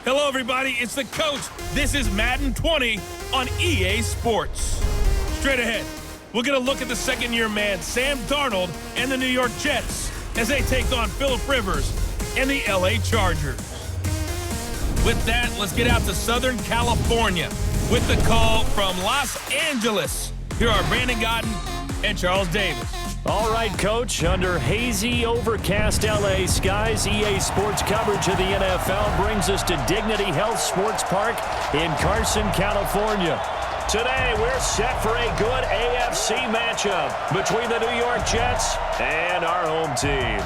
Hello, everybody. It's the coach. This is Madden 20 on EA Sports. Straight ahead, we're going to look at the second-year man, Sam Darnold, and the New York Jets as they take on Phillip Rivers and the LA Chargers. With that, let's get out to Southern California with the call from Los Angeles. Here are Brandon Godden and Charles Davis. All right, Coach. Under hazy, overcast L.A. skies, EA Sports coverage of the NFL brings us to Dignity Health Sports Park in Carson, California. Today, we're set for a good AFC matchup between the New York Jets and our home team.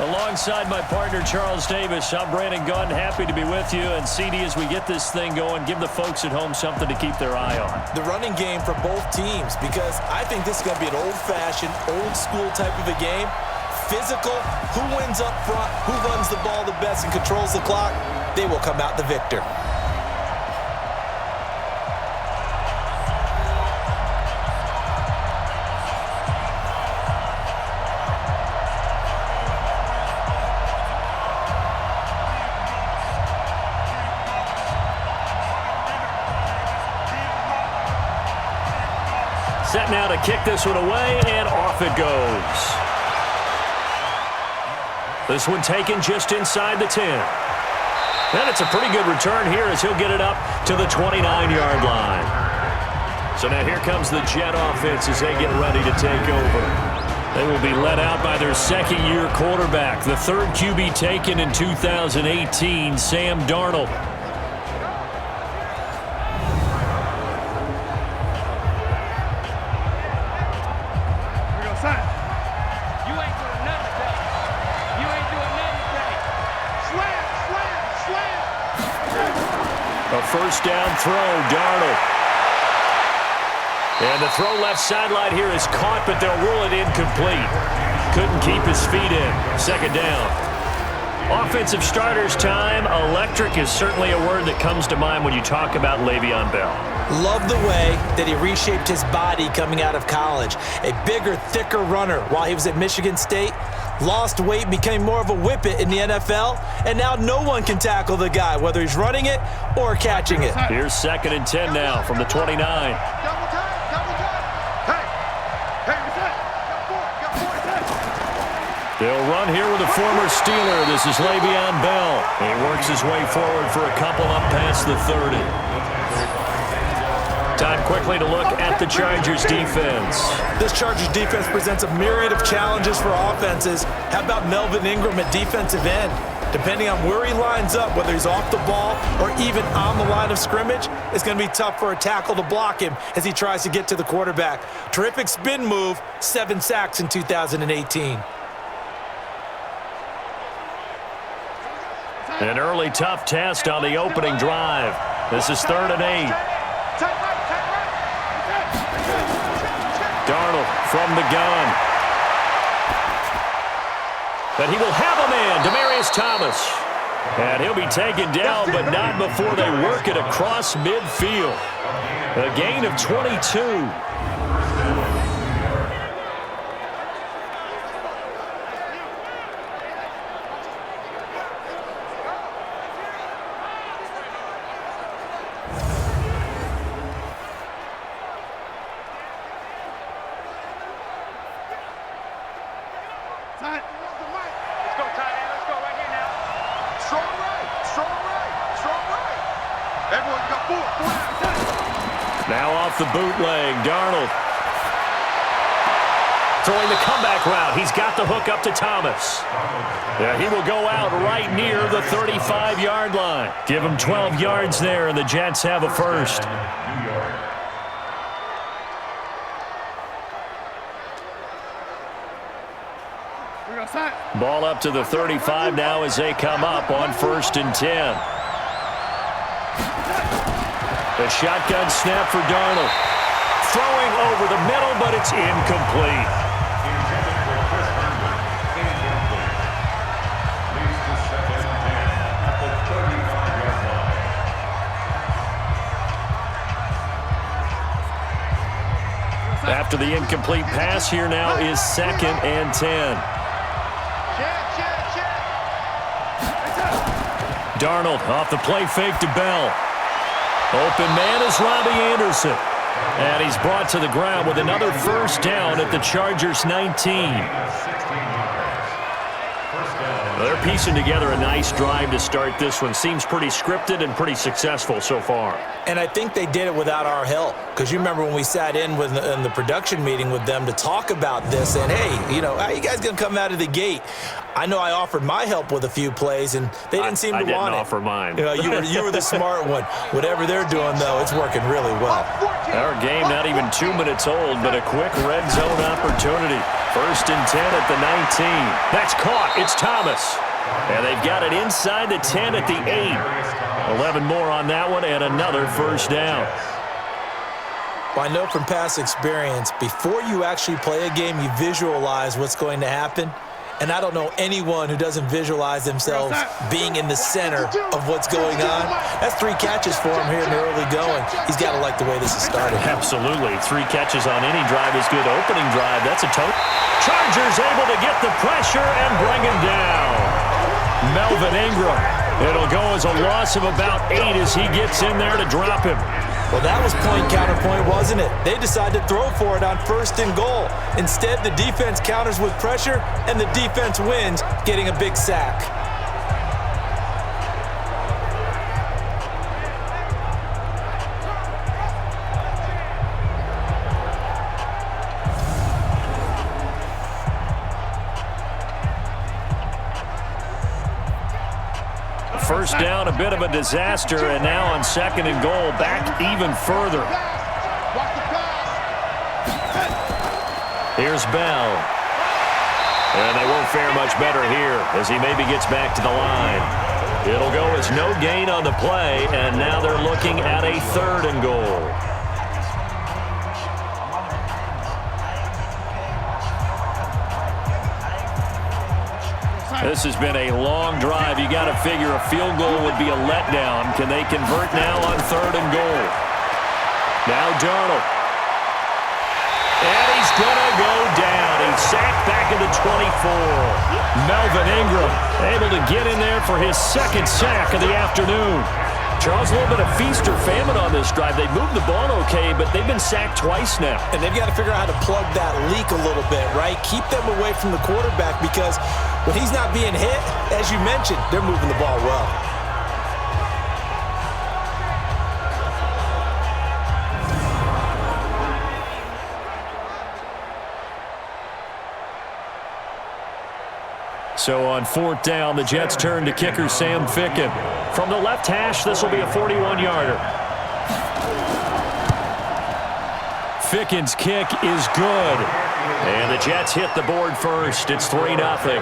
Alongside my partner, Charles Davis, I'm Brandon Gunn. Happy to be with you. And CD, as we get this thing going, give the folks at home something to keep their eye on. The running game for both teams, because I think this is going to be an old-fashioned, old-school type of a game. Physical, who wins up front, who runs the ball the best and controls the clock, they will come out the victor. Set now to kick this one away, and off it goes. This one taken just inside the 10. And it's a pretty good return here as he'll get it up to the 29-yard line. So now here comes the Jet offense as they get ready to take over. They will be led out by their second-year quarterback, the third QB taken in 2018, Sam Darnold. A first down throw, Darnold. And the throw left sideline here is caught, but they'll rule it incomplete. Couldn't keep his feet in. Second down. Offensive starters time. Electric is certainly a word that comes to mind when you talk about Le'Veon Bell. Love the way that he reshaped his body coming out of college. A bigger, thicker runner while he was at Michigan State. Lost weight, became more of a whippet in the NFL, and now no one can tackle the guy, whether he's running it or catching it. Here's 2nd and 10 now from the 29. They'll run here with a former Steeler. This is Le'Veon Bell. He works his way forward for a couple up past the 30. Time quickly to look at the Chargers defense. This Chargers defense presents a myriad of challenges for offenses. How about Melvin Ingram at defensive end? Depending on where he lines up, whether he's off the ball or even on the line of scrimmage, it's going to be tough for a tackle to block him as he tries to get to the quarterback. Terrific spin move, 7 sacks in 2018. An early tough test on the opening drive. This is 3rd and 8. Darnold from the gun. But he will have a man, Demaryius Thomas. And he'll be taken down, but not before they work it across midfield. A gain of 22. Now off the bootleg, Darnold. Throwing the comeback route. He's got the hook up to Thomas. Yeah, he will go out right near the 35-yard line. Give him 12 yards there, and the Jets have a first. Ball up to the 35 now as they come up on 1st and 10. The shotgun snap for Darnold. Throwing over the middle, but it's incomplete. After the incomplete pass, here now is 2nd and 10. Darnold off the play fake to Bell. Open man is Robbie Anderson. And he's brought to the ground with another first down at the Chargers' 19. They're piecing together a nice drive to start this one. Seems pretty scripted and pretty successful so far. And I think they did it without our help. Because you remember when we sat in the production meeting with them to talk about this, and hey, you know, how you guys going to come out of the gate? I know I offered my help with a few plays, and they didn't seem to want it. I didn't offer mine. You know, you were the smart one. Whatever they're doing, though, it's working really well. Our game not even 2 minutes old, but a quick red zone opportunity. 1st and 10 at the 19. That's caught. It's Thomas. And they've got it inside the 10 at the 8. 11 more on that one and another first down. Well, I know from past experience, before you actually play a game, you visualize what's going to happen. And I don't know anyone who doesn't visualize themselves being in the center of what's going on. That's 3 catches for him here in the early going. He's got to like the way this is started. Absolutely. 3 catches on any drive is good. Opening drive, that's a total. Chargers able to get the pressure and bring him down. Melvin Ingram. It'll go as a loss of about 8 as he gets in there to drop him. Well, that was point counterpoint, wasn't it? They decided to throw for it on 1st and goal. Instead, the defense counters with pressure, and the defense wins, getting a big sack. First down, a bit of a disaster, and now on 2nd and goal, back even further. Here's Bell. And they won't fare much better here as he maybe gets back to the line. It'll go as no gain on the play, and now they're looking at a 3rd and goal. This has been a long drive. You got to figure a field goal would be a letdown. Can they convert now on 3rd and goal? Now Darnold. And he's going to go down. He's sacked back at the 24. Melvin Ingram able to get in there for his 2nd sack of the afternoon. Charles, a little bit of feast or famine on this drive. They moved the ball okay, but they've been sacked twice now. And they've got to figure out how to plug that leak a little bit, right? Keep them away from the quarterback because when he's not being hit, as you mentioned, they're moving the ball well. So on 4th down, the Jets turn to kicker Sam Ficken. From the left hash, this will be a 41-yarder. Ficken's kick is good. And the Jets hit the board first. It's 3-0.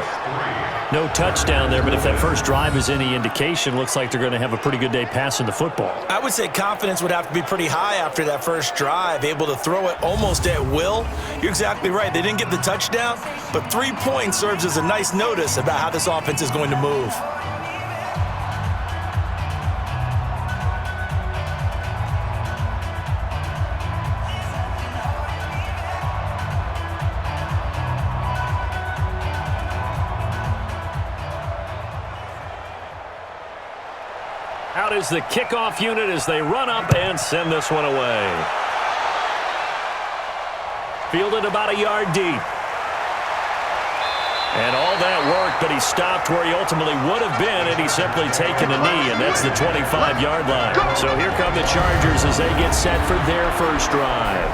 No touchdown there, but if that first drive is any indication, looks like they're going to have a pretty good day passing the football. I would say confidence would have to be pretty high after that first drive, able to throw it almost at will. You're exactly right. They didn't get the touchdown, but 3 points serves as a nice notice about how this offense is going to move. Out is the kickoff unit as they run up and send this one away. Fielded about a yard deep. And all that work, but he stopped where he ultimately would have been, and he's simply taken a knee, and that's the 25-yard line. So here come the Chargers as they get set for their first drive.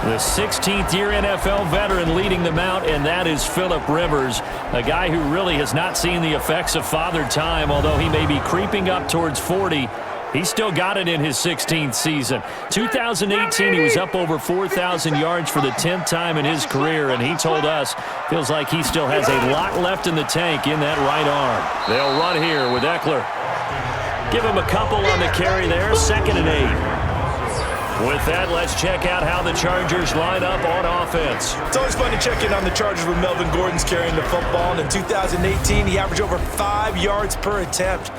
The 16th-year NFL veteran leading them out, and that is Phillip Rivers, a guy who really has not seen the effects of father time, although he may be creeping up towards 40. He's still got it in his 16th season. 2018, he was up over 4,000 yards for the 10th time in his career, and he told us feels like he still has a lot left in the tank in that right arm. They'll run here with Eckler. Give him a couple on the carry there, 2nd and 8. With that, let's check out how the Chargers line up on offense. It's always fun to check in on the Chargers with Melvin Gordon's carrying the football. And in 2018, he averaged over 5 yards per attempt.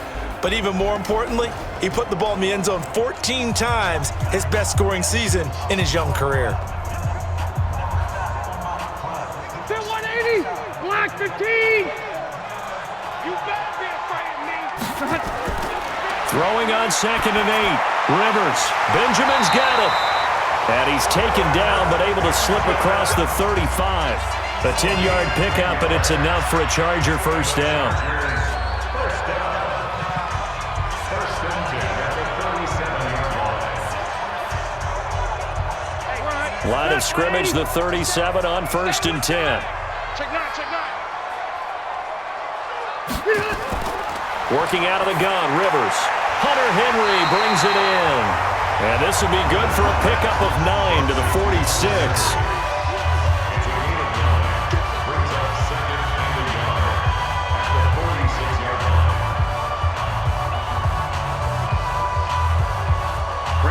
But even more importantly, he put the ball in the end zone 14 times, his best scoring season in his young career. 180, black 15. You better be afraid of me. Throwing on 2nd and 8. Rivers. Benjamin's got it. And he's taken down, but able to slip across the 35. A 10-yard pickup, and it's enough for a Charger first down. Line of scrimmage, the 37 on 1st and 10. Check 9, check 9. Working out of the gun, Rivers. Hunter Henry brings it in. And this will be good for a pickup of 9 to the 46.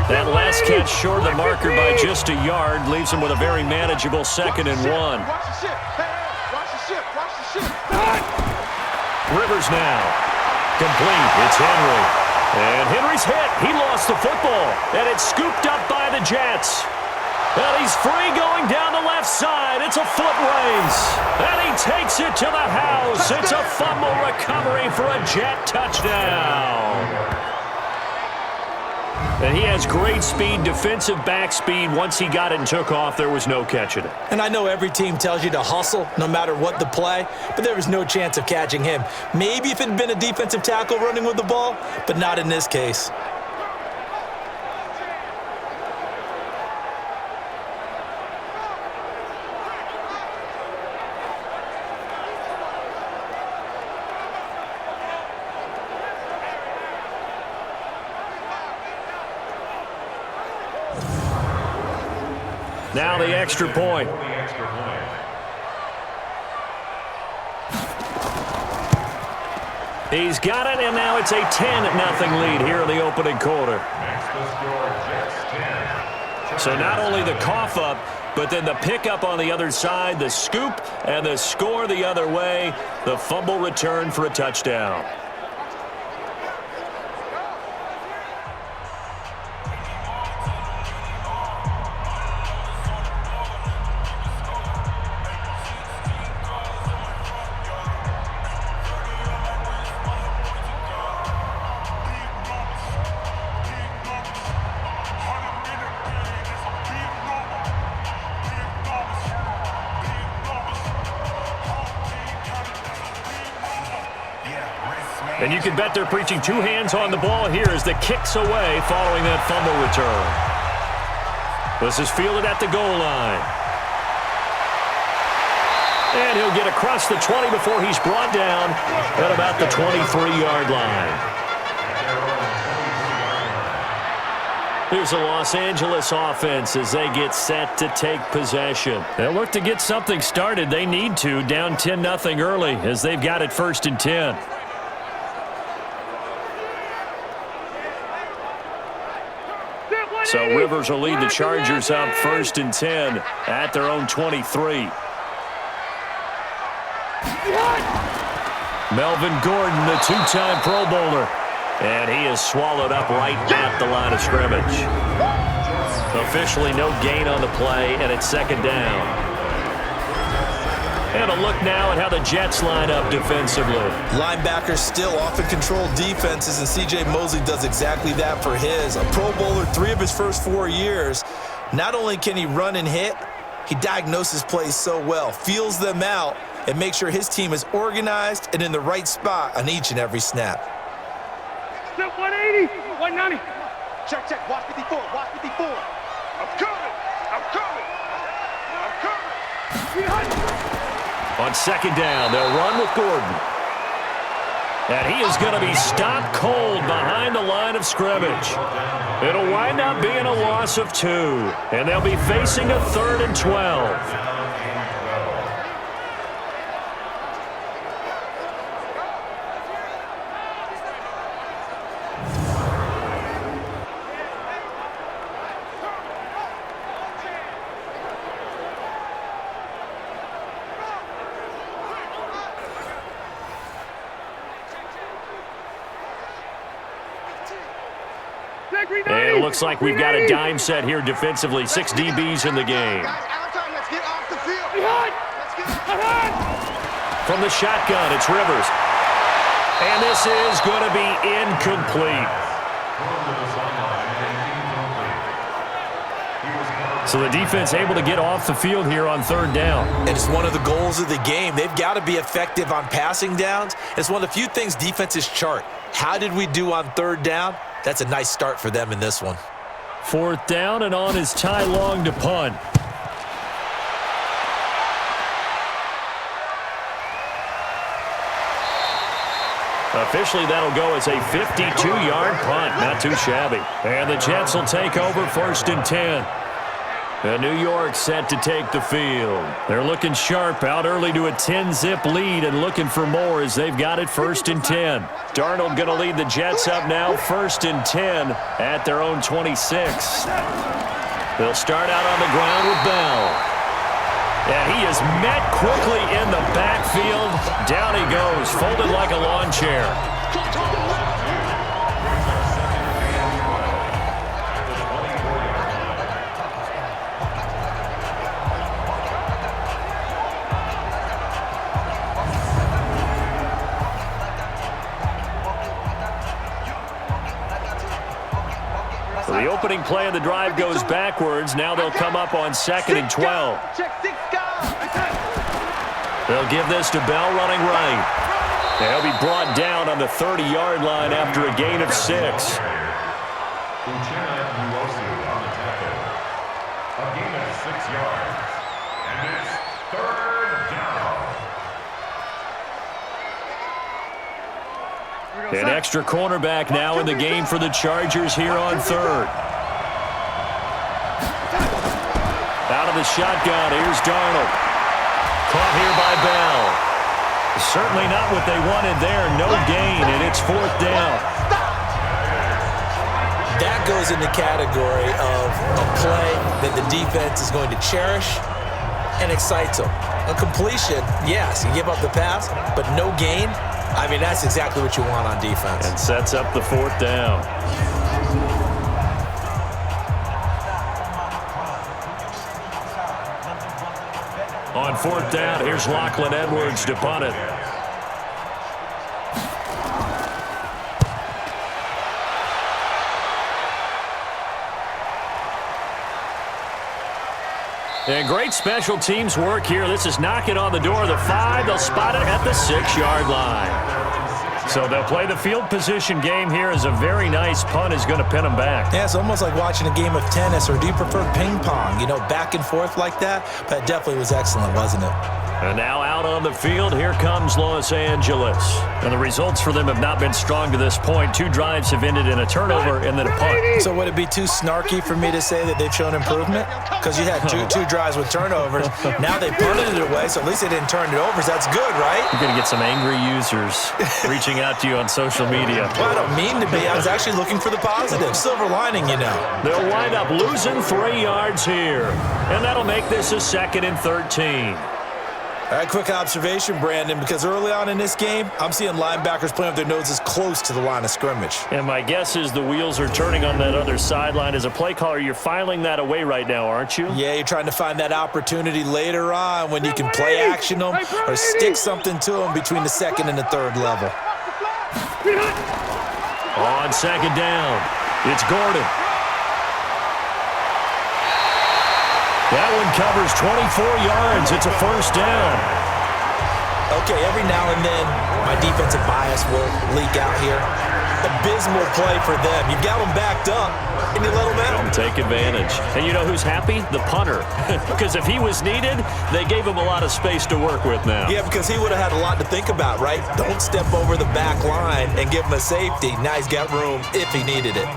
That last catch short of the marker by just a yard leaves him with a very manageable 2nd and 1. Watch the ship. Hey, watch the ship. Watch the ship. Rivers now. Complete. It's Henry. And Henry's hit. He lost the football. And it's scooped up by the Jets. And he's free going down the left side. It's a foot race. And he takes it to the house. It's a fumble recovery for a Jet touchdown. And he has great speed, defensive back speed. Once he got it and took off, there was no catching it. And I know every team tells you to hustle no matter what the play, but there was no chance of catching him. Maybe if it had been a defensive tackle running with the ball, but not in this case. Now the extra point. He's got it, and now it's a 10-0 lead here in the opening quarter. So not only the cough up, but then the pickup on the other side, the scoop, and the score the other way. The fumble return for a touchdown. And you can bet they're preaching two hands on the ball here as the kick's away following that fumble return. This is fielded at the goal line. And he'll get across the 20 before he's brought down at about the 23-yard line. Here's a Los Angeles offense as they get set to take possession. They'll look to get something started. They need to, down 10-0 early as they've got it 1st and 10. So Rivers will lead the Chargers up 1st and 10 at their own 23. Melvin Gordon, the two-time Pro Bowler. And he is swallowed up right at the line of scrimmage. Officially no gain on the play, and it's 2nd down. And a look now at how the Jets line up defensively. Linebackers still often control defenses, and C.J. Mosley does exactly that for his. A Pro Bowler 3 of his first 4 years. Not only can he run and hit, he diagnoses plays so well, feels them out, and makes sure his team is organized and in the right spot on each and every snap. Step 180, 190. Check, check. Watch 54, watch 54. I'm coming, I'm coming, I'm coming. On 2nd down, they'll run with Gordon. And he is going to be stopped cold behind the line of scrimmage. It'll wind up being a loss of 2. And they'll be facing a 3rd and 12. And it looks like we've got a dime set here defensively. 6 DBs in the game. From the shotgun, it's Rivers. And this is going to be incomplete. So the defense able to get off the field here on third down. And it's one of the goals of the game. They've got to be effective on passing downs. It's one of the few things defenses chart. How did we do on third down? That's a nice start for them in this one. Fourth down, and on is Ty Long to punt. Officially, that'll go as a 52-yard punt. Not too shabby. And the Jets will take over first and 10. And New York set to take the field. They're looking sharp out early to a 10-zip lead and looking for more as they've got it first and 10. Darnold going to lead the Jets up now first and 10 at their own 26. They'll start out on the ground with Bell. And he is met quickly in the backfield. Down he goes, folded like a lawn chair. The opening play of the drive goes backwards. Now they'll come up on 2nd and 12. They'll give this to Bell running right. They'll be brought down on the 30-yard line after a gain of 6. A gain of 6 yards. And it's third down. An extra cornerback now in the game for the Chargers here on third. Out of the shotgun, here's Darnold. Caught here by Bell. Certainly not what they wanted there. No gain, and it's fourth down. That goes in the category of a play that the defense is going to cherish and excites them. A completion, yes, you give up the pass, but no gain. I mean, that's exactly what you want on defense. And sets up the fourth down. On fourth down, here's Lachlan Edwards to punt it. And great special teams work here. This is knocking on the door of the 5. They'll spot it at the 6-yard line. So they'll play the field position game here as a very nice punt is going to pin them back. Yeah, it's almost like watching a game of tennis, or do you prefer ping pong? You know, back and forth like that? But it definitely was excellent, wasn't it? And now out on the field, here comes Los Angeles. And the results for them have not been strong to this point. 2 drives have ended in a turnover and then a punt. So would it be too snarky for me to say that they've shown improvement? Because you had two drives with turnovers. Now they punted it away, so at least they didn't turn it over. So that's good, right? You're going to get some angry users reaching out to you on social media. Well, I don't mean to be. I was actually looking for the positive. Silver lining, you know. They'll wind up losing 3 yards here. And that'll make this a 2nd and 13. All right, quick observation, Brandon, because early on in this game, I'm seeing linebackers playing with their noses close to the line of scrimmage. And my guess is the wheels are turning on that other sideline. As a play caller, you're filing that away right now, aren't you? Yeah, you're trying to find that opportunity later on when you can play action them or stick something to them between the 2nd and the 3rd level. On 2nd down, it's Gordon. That one covers 24 yards. It's a first down. Okay, every now and then, my defensive bias will leak out here. Abysmal play for them. You've got them backed up, and you let them out. Take advantage. And you know who's happy? The punter. Because if he was needed, they gave him a lot of space to work with now. Yeah, because he would have had a lot to think about, right? Don't step over the back line and give him a safety. Now he's got room if he needed it.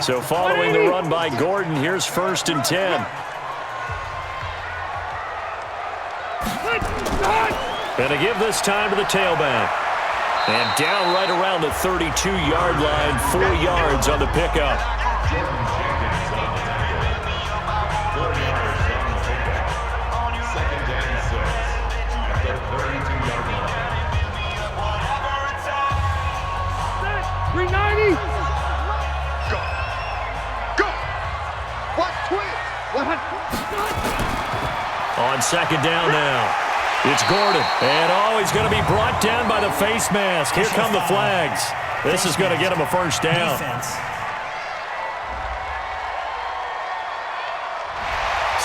So following the run by Gordon, here's 1st and 10. And to give this time to the tailback. And down right around the 32-yard line, 4 yards on the pickup. On 2nd down now, it's Gordon. And he's going to be brought down by the face mask. Here come the flags. This is going to get him a first down. Defense.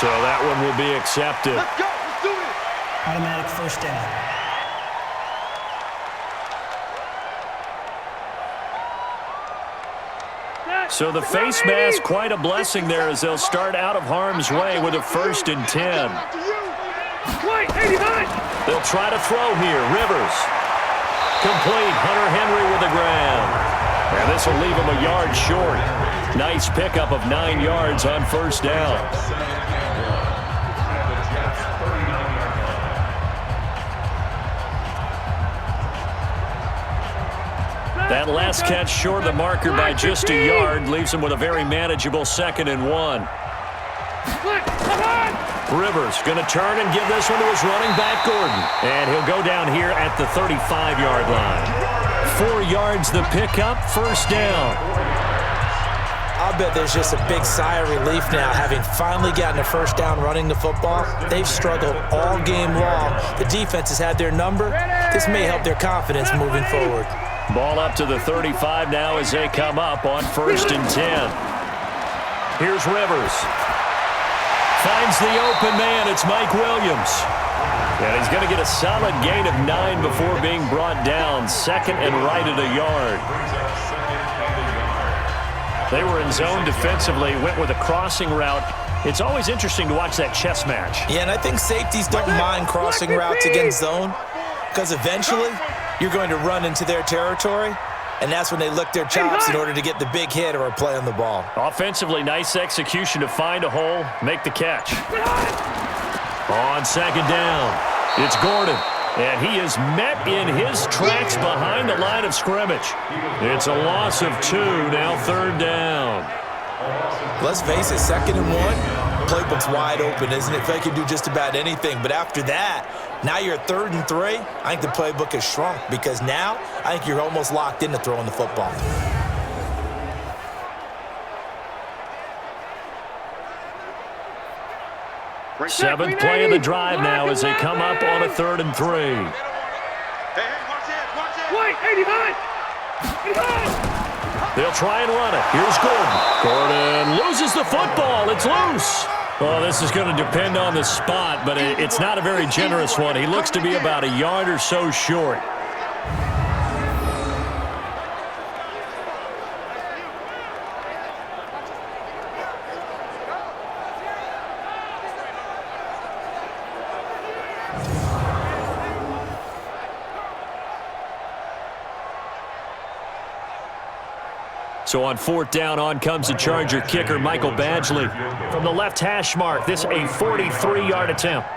So that one will be accepted. Let's go. Let's do this. Automatic first down. So the face mask, quite a blessing there as they'll start out of harm's way with a 1st and 10. Wait, 89. They'll try to throw here. Rivers. Complete. Hunter Henry with the grab. And this will leave him a yard short. Nice pickup of 9 yards on first down. That last catch short of the marker by just a yard leaves him with a very manageable 2nd and 1. Rivers going to turn and give this one to his running back, Gordon. And he'll go down here at the 35-yard line. 4 yards the pickup, first down. I'll bet there's just a big sigh of relief now, having finally gotten a first down running the football. They've struggled all game long. The defense has had their number. This may help their confidence moving forward. Ball up to the 35 now as they come up on 1st and 10. Here's Rivers. Finds the open man. It's Mike Williams. And he's going to get a solid gain of 9 before being brought down. 2nd and right at a yard. They were in zone defensively, went with a crossing route. It's always interesting to watch that chess match. Yeah, and I think safeties don't mind crossing routes against zone because eventually you're going to run into their territory, and that's when they lick their chops in order to get the big hit or a play on the ball. Offensively, nice execution to find a hole, make the catch. On 2nd down, it's Gordon, and he is met in his tracks behind the line of scrimmage. It's a loss of 2, now 3rd down. Let's face it, 2nd and 1, playbook's wide open, isn't it? They can do just about anything, but after that, now you're at 3rd and 3. I think the playbook has shrunk because now I think you're almost locked into throwing the football. Seventh play of the drive now as they come up on a 3rd and 3. Hey, watch it. Wait, 89. They'll try and run it. Here's Gordon. Gordon loses the football. It's loose. Well, this is going to depend on the spot, but it's not a very generous one. He looks to be about a yard or so short. So on 4th down, on comes the Charger kicker, Michael Badgley. From the left hash mark, this a 43-yard attempt.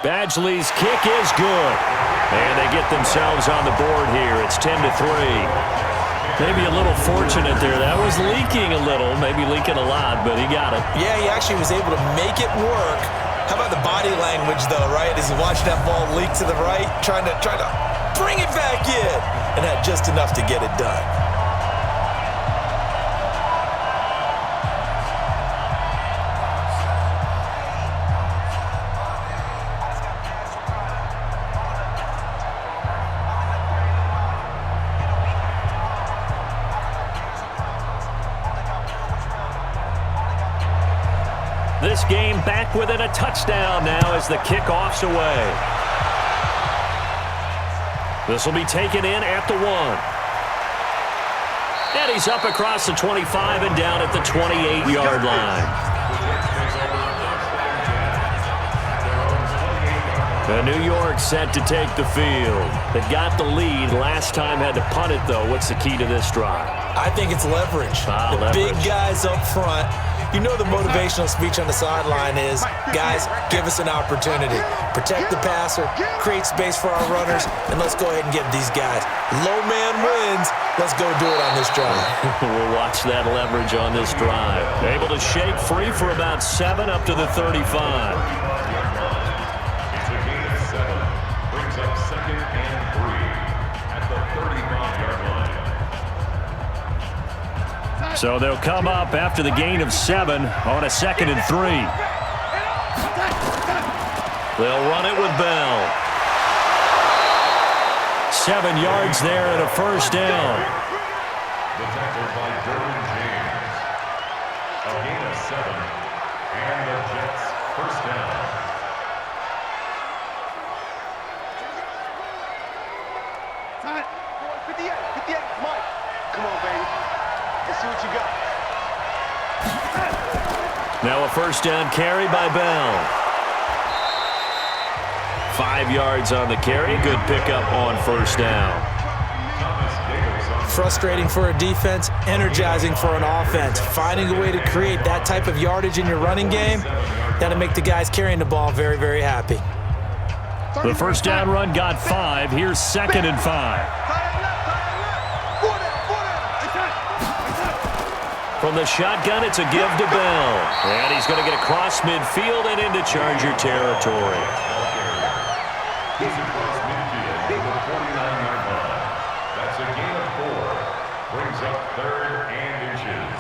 Badgley's kick is good. And they get themselves on the board here. It's 10-3. Maybe a little fortunate there. That was leaking a little, maybe leaking a lot, but he got it. Yeah, he actually was able to make it work. How about the body language, though, right? As he watched that ball leak to the right, trying to bring it back in, and had just enough to get it done. This game back within a touchdown now as the kickoff's away. This will be taken in at the 1. And he's up across the 25 and down at the 28-yard line. New York set to take the field. They got the lead. Last time had to punt it, though. What's the key to this drive? I think it's leverage. The big guys up front. You know the motivational speech on the sideline is, guys, give us an opportunity. Protect the passer, create space for our runners, and let's go ahead and give these guys. Low man wins. Let's go do it on this drive. We'll watch that leverage on this drive. Able to shake free for about 7 up to the 35. It's a gain of 7. Brings up 2nd and 3 at the 35-yard line. So they'll come up after the gain of 7 on a 2nd and 3. They'll run it with Bell. 7 yards there and a first down. The tackle by Derwin James. A gain of 7. And the Jets first down. Time. 58, Mike. Come on, baby. Let's see what you got. Now a first down carry by Bell. 5 yards on the carry. Good pickup on first down. Frustrating for a defense, energizing for an offense. Finding a way to create that type of yardage in your running game, that'll make the guys carrying the ball very, very happy. The first down run got 5. Here's 2nd and 5. From the shotgun, it's a give to Bell. And he's going to get across midfield and into Charger territory. He's across midfield to the 49-yard line. That's a gain of 4. Brings up 3rd and inches.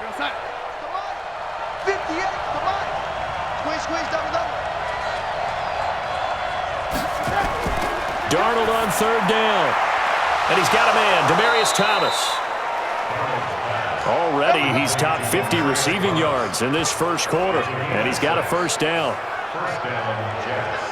Come on. 58, come on. Squeeze, double. Darnold on 3rd down. And he's got a man, Demaryius Thomas. Already, he's topped 50 receiving yards in this first quarter. And he's got a first down. First down, Jets.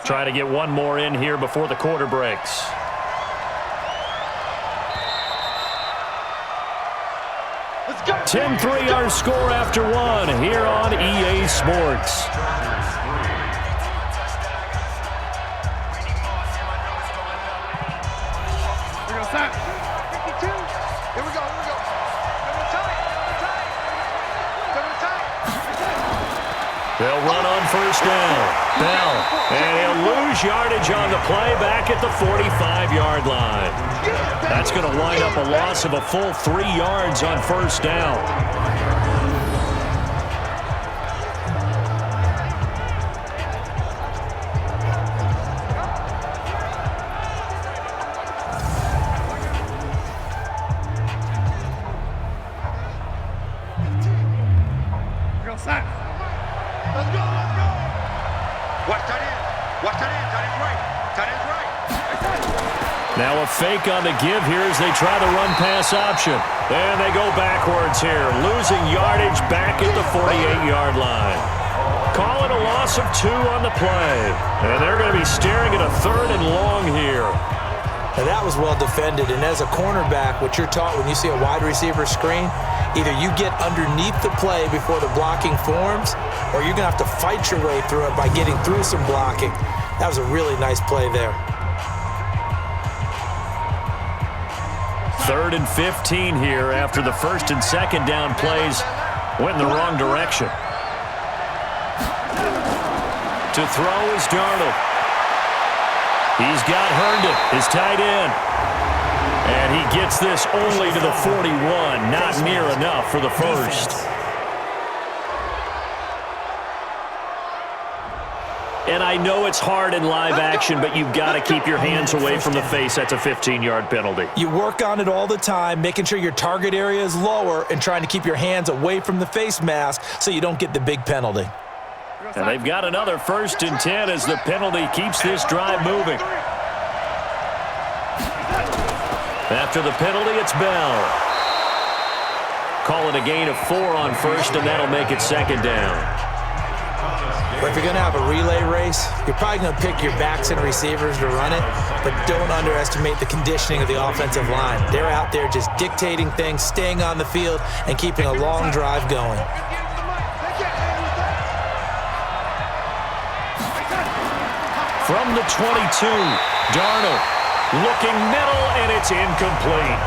Try to get one more in here before the quarter breaks. Let's go. 10-3 our score after 1 here on EA Sports. Here we go, Sam. 52. Here we go. Double tight. They'll run on first down. Bell, and he'll lose yardage on the play back at the 45-yard line. That's going to wind up a loss of a full 3 yards on first down. Here we go, Sam. Let's go. Watch tight end. Tight end's right. Now a fake on the give here as they try the run-pass option. And they go backwards here, losing yardage back at the 48-yard line. Call it a loss of 2 on the play. And they're going to be staring at a 3rd and long here. Now that was well defended, and as a cornerback, what you're taught when you see a wide receiver screen, either you get underneath the play before the blocking forms, or you're going to have to fight your way through it by getting through some blocking. That was a really nice play there. 3rd and 15 here after the 1st and 2nd down plays went in the wrong direction. To throw is Darnold. He's got Herndon, his tight end. And he gets this only to the 41, not near enough for the first. And I know it's hard in live action, but you've got to keep your hands away from the face. That's a 15-yard penalty. You work on it all the time, making sure your target area is lower and trying to keep your hands away from the face mask so you don't get the big penalty. And they've got another 1st and 10 as the penalty keeps this drive moving. After the penalty, it's Bell. Call it a gain of 4 on first, and that'll make it 2nd down. But if you're going to have a relay race, you're probably going to pick your backs and receivers to run it, but don't underestimate the conditioning of the offensive line. They're out there just dictating things, staying on the field, and keeping a long drive going. From the 22, Darnold looking middle, and it's incomplete.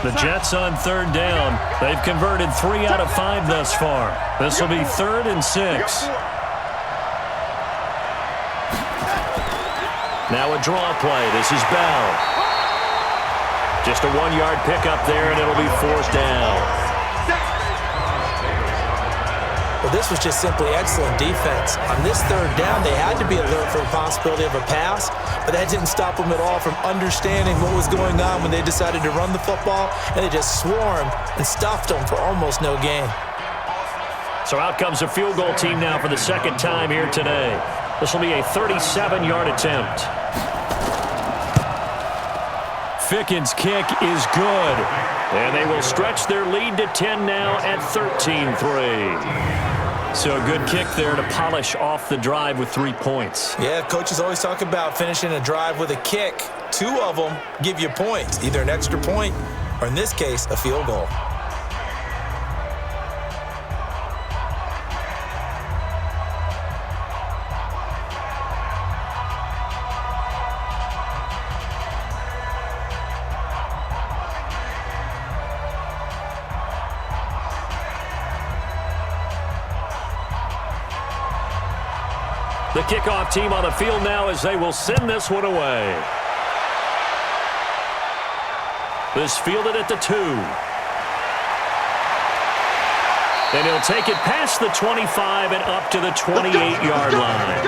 The Jets on third down. They've converted 3 out of 5 thus far. This will be 3rd and 6. Now a draw play. This is Bell. Just a 1-yard pickup there, and it'll be 4th down. Well, this was just simply excellent defense. On this 3rd down, they had to be alert for the possibility of a pass, but that didn't stop them at all from understanding what was going on when they decided to run the football, and they just swarmed and stuffed them for almost no gain. So out comes a field goal team now for the 2nd time here today. This will be a 37-yard attempt. Ficken's kick is good. And they will stretch their lead to 10 now at 13-3. So a good kick there to polish off the drive with 3 points. Yeah, coaches always talk about finishing a drive with a kick. 2 of them give you points, either an extra point or, in this case, a field goal. The kickoff team on the field now as they will send this one away. This fielded at the 2. And he'll take it past the 25 and up to the 28-yard line.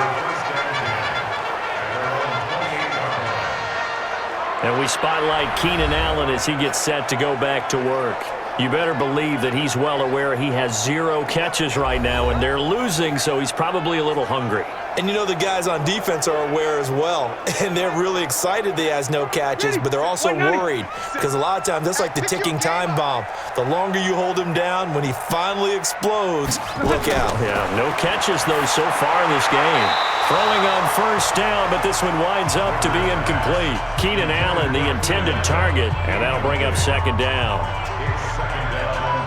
And we spotlight Keenan Allen as he gets set to go back to work. You better believe that he's well aware he has 0 catches right now, and they're losing, so he's probably a little hungry. And you know the guys on defense are aware as well. And they're really excited that he has no catches, but they're also worried because a lot of times that's like the ticking time bomb. The longer you hold him down, when he finally explodes, look out. Yeah, no catches, though, so far in this game. Throwing on 1st down, but this one winds up to be incomplete. Keenan Allen, the intended target, and that'll bring up 2nd down. It's 2nd down and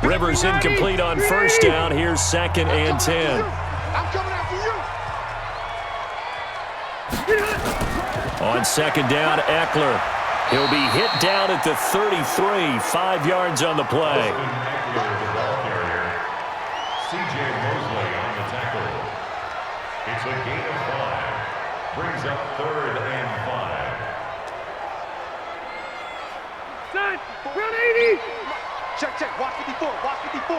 10. Rivers incomplete on 1st down. Here's 2nd and 10. I'm coming out for you. On 2nd down, Eckler. He'll be hit down at the 33, 5 yards on the play. Eckler, the ball carrier. C.J. Mosley on the tackle. It's a gain of 5. Brings up 3rd and 5. Set. Round 80. Check. Watch 54. Watch 54.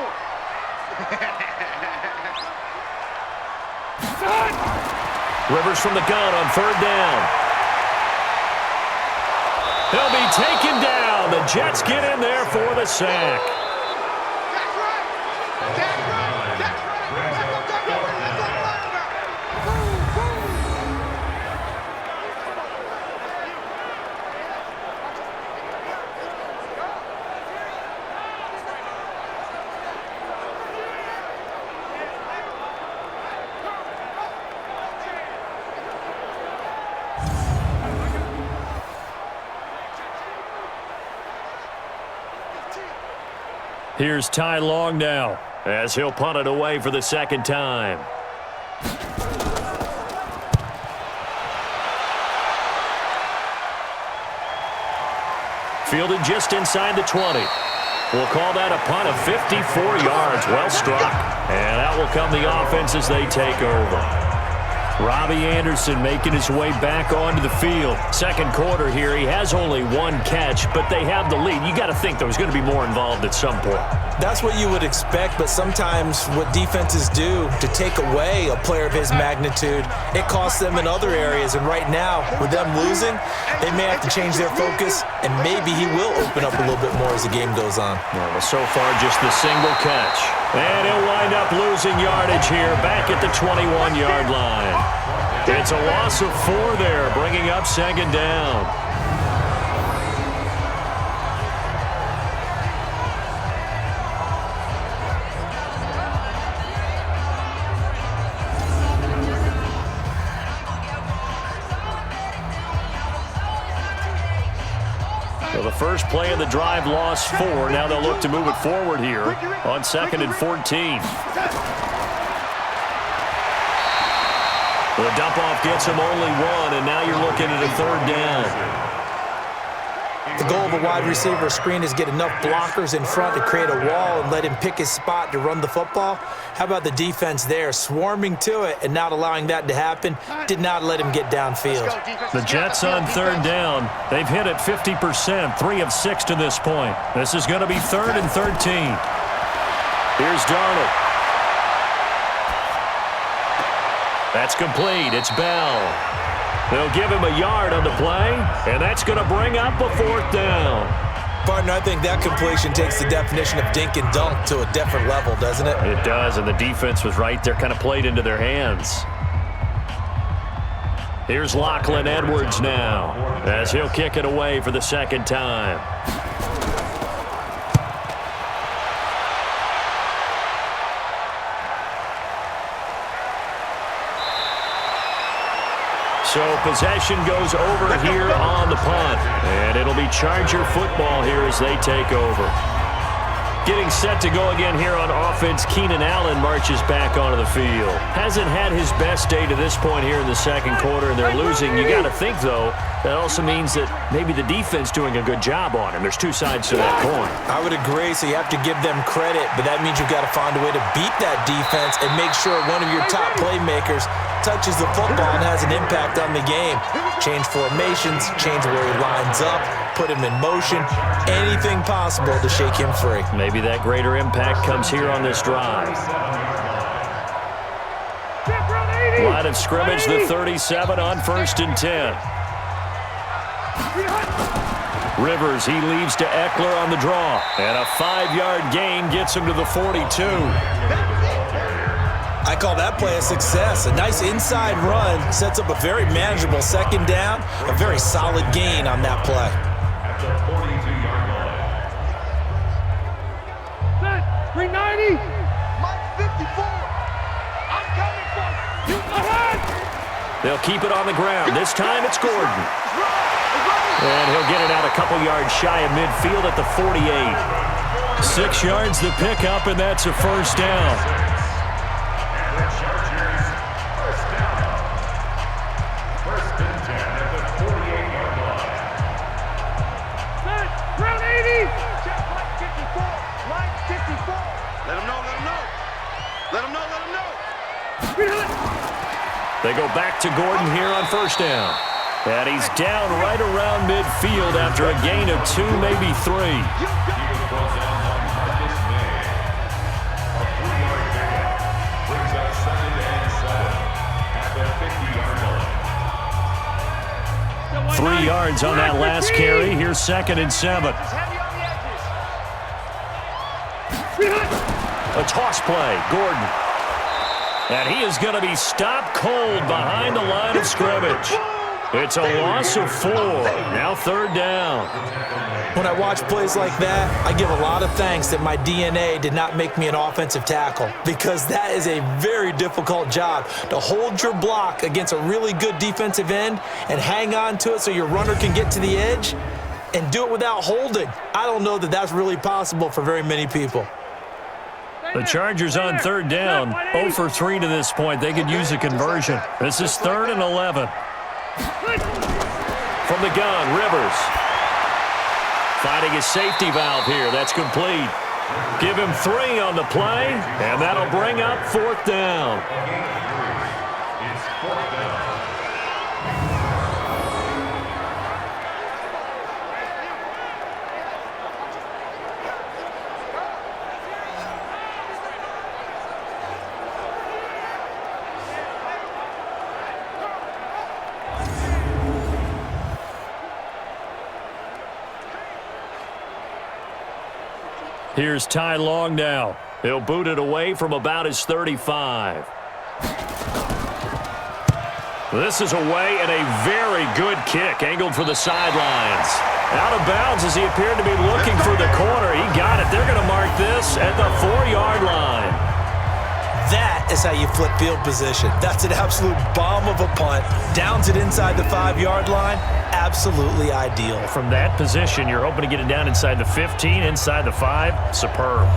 Rivers from the gun on 3rd down. He'll be taken down. The Jets get in there for the sack. That's right. That's right. That's right. That's what I'm talking about. That's what I'm talking about. Boom, boom. Here's Ty Long now as he'll punt it away for the 2nd time. Fielded just inside the 20. We'll call that a punt of 54 yards. Well struck. And out will come the offense as they take over. Robbie Anderson making his way back onto the field. 2nd quarter here. He has only 1 catch, but they have the lead. You got to think there's going to be more involved at some point. That's what you would expect, but sometimes what defenses do to take away a player of his magnitude, it costs them in other areas. And right now, with them losing, they may have to change their focus, and maybe he will open up a little bit more as the game goes on. Well, so far, just the single catch. And he'll wind up losing yardage here back at the 21-yard line. It's a loss of 4 there, bringing up 2nd down. So the first play of the drive lost 4. Now they'll look to move it forward here on 2nd and 14. The dump-off gets him only one, and now you're looking at a third down. The goal of a wide receiver screen is get enough blockers in front to create a wall and let him pick his spot to run the football. How about the defense there, swarming to it and not allowing that to happen? Did not let him get downfield. The Jets on third down. They've hit it 50%, 3 of 6 to this point. This is going to be 3rd and 13. Here's Darnold. That's complete. It's Bell. They'll give him a yard on the play, and that's going to bring up a 4th down. Partner, I think that completion takes the definition of dink and dunk to a different level, doesn't it? It does, and the defense was right there, kind of played into their hands. Here's Lachlan Edwards now, as he'll kick it away for the 2nd time. So possession goes over here on the punt. And it'll be Charger football here as they take over. Getting set to go again here on offense, Keenan Allen marches back onto the field. Hasn't had his best day to this point here in the 2nd quarter, and they're losing. You got to think, though, that also means that maybe the defense doing a good job on him. There's 2 sides to that coin. I would agree, so you have to give them credit, but that means you've got to find a way to beat that defense and make sure one of your top playmakers touches the football and has an impact on the game. Change formations, change where he lines up, put him in motion, anything possible to shake him free. Maybe that greater impact comes here on this drive. Line of scrimmage, the 37 on 1st and 10. Rivers, he leaves to Eckler on the draw. And a 5-yard gain gets him to the 42. I call that play a success. A nice inside run sets up a very manageable 2nd down. A very solid gain on that play. At the 42-yard line. 390. Mike 54. I'm coming for you. Ahead. They'll keep it on the ground. This time it's Gordon. And he'll get it out a couple yards shy of midfield at the 48. 6 yards the pickup, and that's a 1st down. They go back to Gordon here on 1st down. And he's down right around midfield after a gain of 2, maybe 3. A 3-yard pickup brings up 2nd and 7 at the 50-yard line. 3 yards on that last carry. Here's 2nd and 7. A toss play. Gordon. And he is going to be stopped cold behind the line of scrimmage. It's a loss of 4. Now 3rd down. When I watch plays like that, I give a lot of thanks that my DNA did not make me an offensive tackle, because that is a very difficult job to hold your block against a really good defensive end and hang on to it so your runner can get to the edge and do it without holding. I don't know that that's really possible for very many people. The Chargers on 3rd down, 0 for 3 to this point. They could use a conversion. This is 3rd and 11. From the gun, Rivers. Finding his safety valve here. That's complete. Give him 3 on the play, and that'll bring up 4th down. It's 4th down. Here's Ty Long now. He'll boot it away from about his 35. This is away and a very good kick, angled for the sidelines. Out of bounds as he appeared to be looking for the corner. He got it. They're going to mark this at the 4-yard line. That is how you flip field position. That's an absolute bomb of a punt. Downs it inside the 5-yard line. Absolutely ideal. From that position, you're hoping to get it down inside the 15, inside the 5. Superb.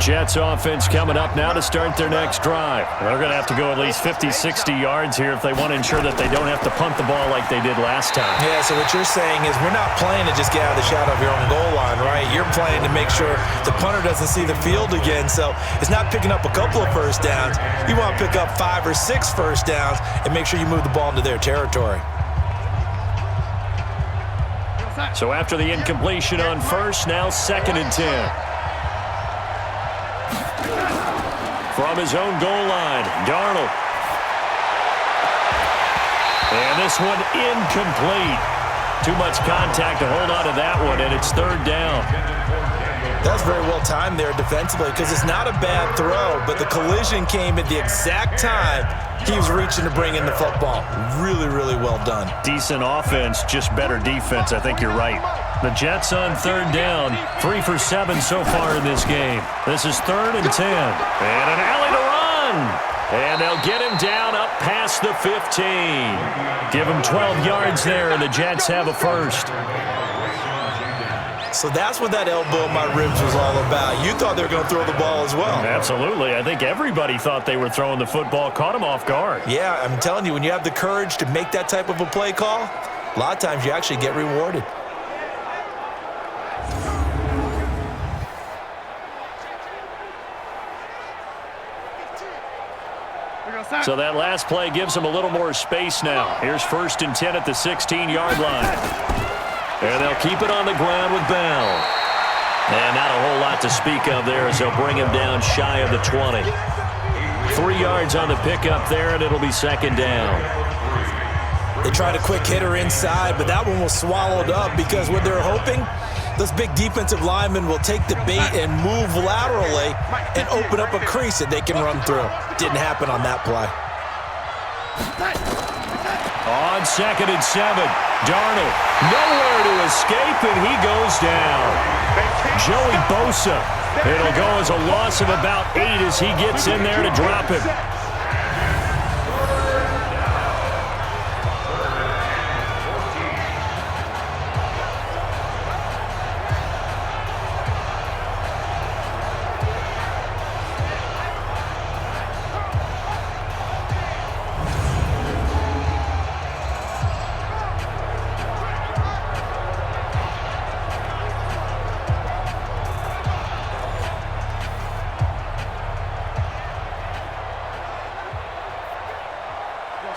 Jets offense coming up now to start their next drive. They're going to have to go at least 50, 60 yards here if they want to ensure that they don't have to punt the ball like they did last time. Yeah, so what you're saying is we're not playing to just get out of the shadow of your own goal line, right? You're playing to make sure the punter doesn't see the field again. So it's not picking up a couple of first downs. You want to pick up 5 or 6 first downs and make sure you move the ball into their territory. So after the incompletion on first, now 2nd and 10. From his own goal line, Darnold. And this one incomplete. Too much contact to hold on to that one, and it's 3rd down. That's very well timed there defensively because it's not a bad throw, but the collision came at the exact time he was reaching to bring in the football. Really, really well done. Decent offense, just better defense. I think you're right. The Jets on 3rd down, 3 for 7 so far in this game. This is 3rd and 10. And an alley to run. And they'll get him down up past the 15. Give him 12 yards there, and the Jets have a first. So that's what that elbow in my ribs was all about. You thought they were going to throw the ball as well. Absolutely. I think everybody thought they were throwing the football, caught him off guard. Yeah, I'm telling you, when you have the courage to make that type of a play call, a lot of times you actually get rewarded. So that last play gives them a little more space now. Here's 1st and 10 at the 16-yard line. And they'll keep it on the ground with Bell. And not a whole lot to speak of there as they'll bring him down shy of the 20. 3 yards on the pickup there, and it'll be 2nd down. They tried a quick hitter inside, but that one was swallowed up because what they're hoping, those big defensive linemen will take the bait and move laterally and open up a crease that they can run through. Didn't happen on that play. On 2nd and 7, Darnold nowhere to escape, and he goes down. Joey Bosa. It'll go as a loss of about 8 as he gets in there to drop him.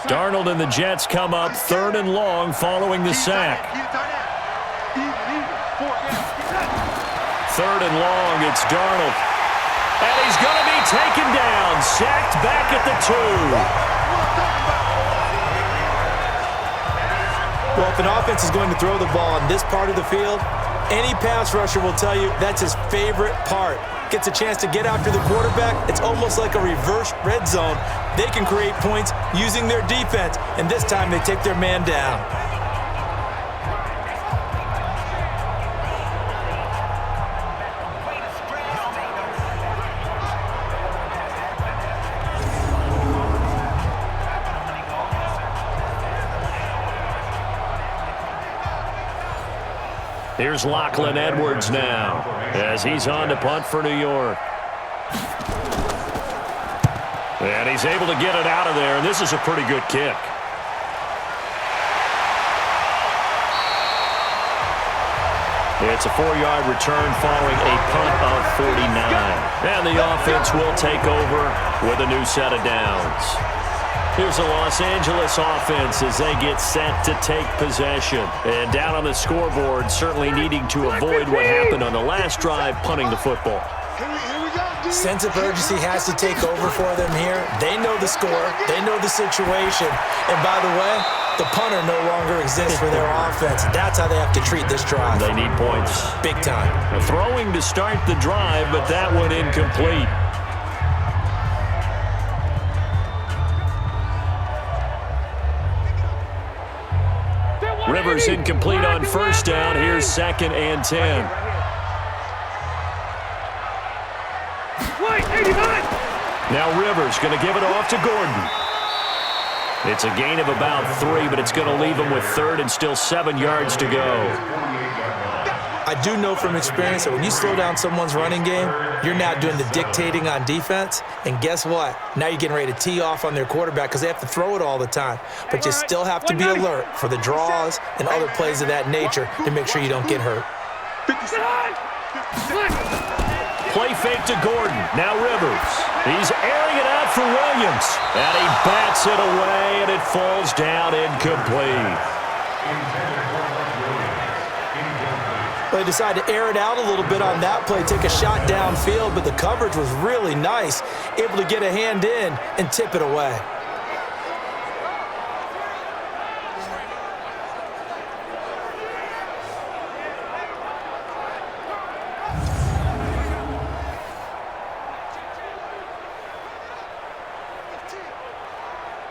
Darnold and the Jets come up 3rd and long following the sack. 3rd and long, it's Darnold. And he's going to be taken down, sacked back at the 2. Well, if an offense is going to throw the ball on this part of the field, any pass rusher will tell you that's his favorite part. Gets a chance to get after the quarterback. It's almost like a reverse red zone. They can create points using their defense, and this time they take their man down. Here's Lachlan Edwards now as he's on to punt for New York. And he's able to get it out of there, and this is a pretty good kick. It's a 4-yard return following a punt of 49. And the offense will take over with a new set of downs. Here's the Los Angeles offense as they get set to take possession. And down on the scoreboard, certainly needing to avoid what happened on the last drive, punting the football. Sense of urgency has to take over for them here. They know the score. They know the situation. And by the way, the punter no longer exists for their offense. That's how they have to treat this drive. They need points. Big time. Throwing to start the drive, but that one incomplete. Rivers incomplete on first down. Here's 2nd and 10. Now Rivers going to give it off to Gordon. It's a gain of about 3, but it's going to leave him with 3rd and still 7 yards to go. I do know from experience that when you slow down someone's running game, you're now doing the dictating on defense. And guess what? Now you're getting ready to tee off on their quarterback because they have to throw it all the time. But you still have to be alert for the draws and other plays of that nature to make sure you don't get hurt. Play fake to Gordon. Now Rivers. He's airing it out for Williams. And he bats it away, and it falls down incomplete. They decided to air it out a little bit on that play, take a shot downfield, but the coverage was really nice, able to get a hand in and tip it away.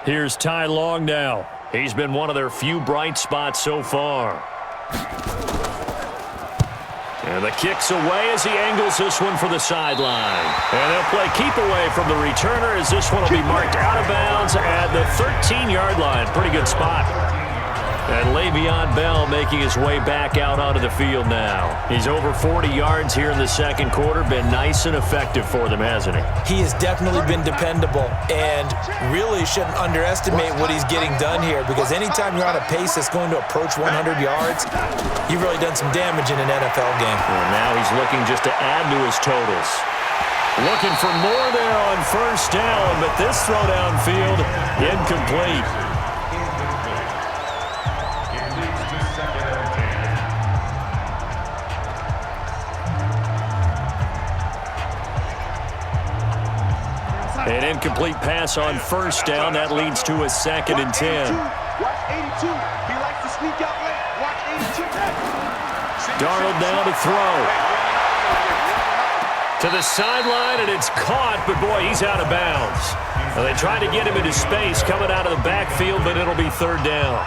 Here's Ty Long now. He's been one of their few bright spots so far. And the kick's away as he angles this one for the sideline. And they'll play keep away from the returner as this one will be marked out of bounds at the 13-yard line. Pretty good spot. And Le'Veon Bell making his way back out onto the field now. He's over 40 yards here in the second quarter. Been nice and effective for them, hasn't he? He has definitely been dependable and really shouldn't underestimate what he's getting done here because anytime you're on a pace that's going to approach 100 yards, you've really done some damage in an NFL game. And now he's looking just to add to his totals. Looking for more there on first down, but this throw downfield incomplete. An incomplete pass on first down. That leads to a 2nd and 10. Watch 82. He likes to sneak out late. Watch 82. Darnold now to throw. To the sideline, and it's caught, but boy, he's out of bounds. Well, they tried to get him into space coming out of the backfield, but it'll be 3rd down.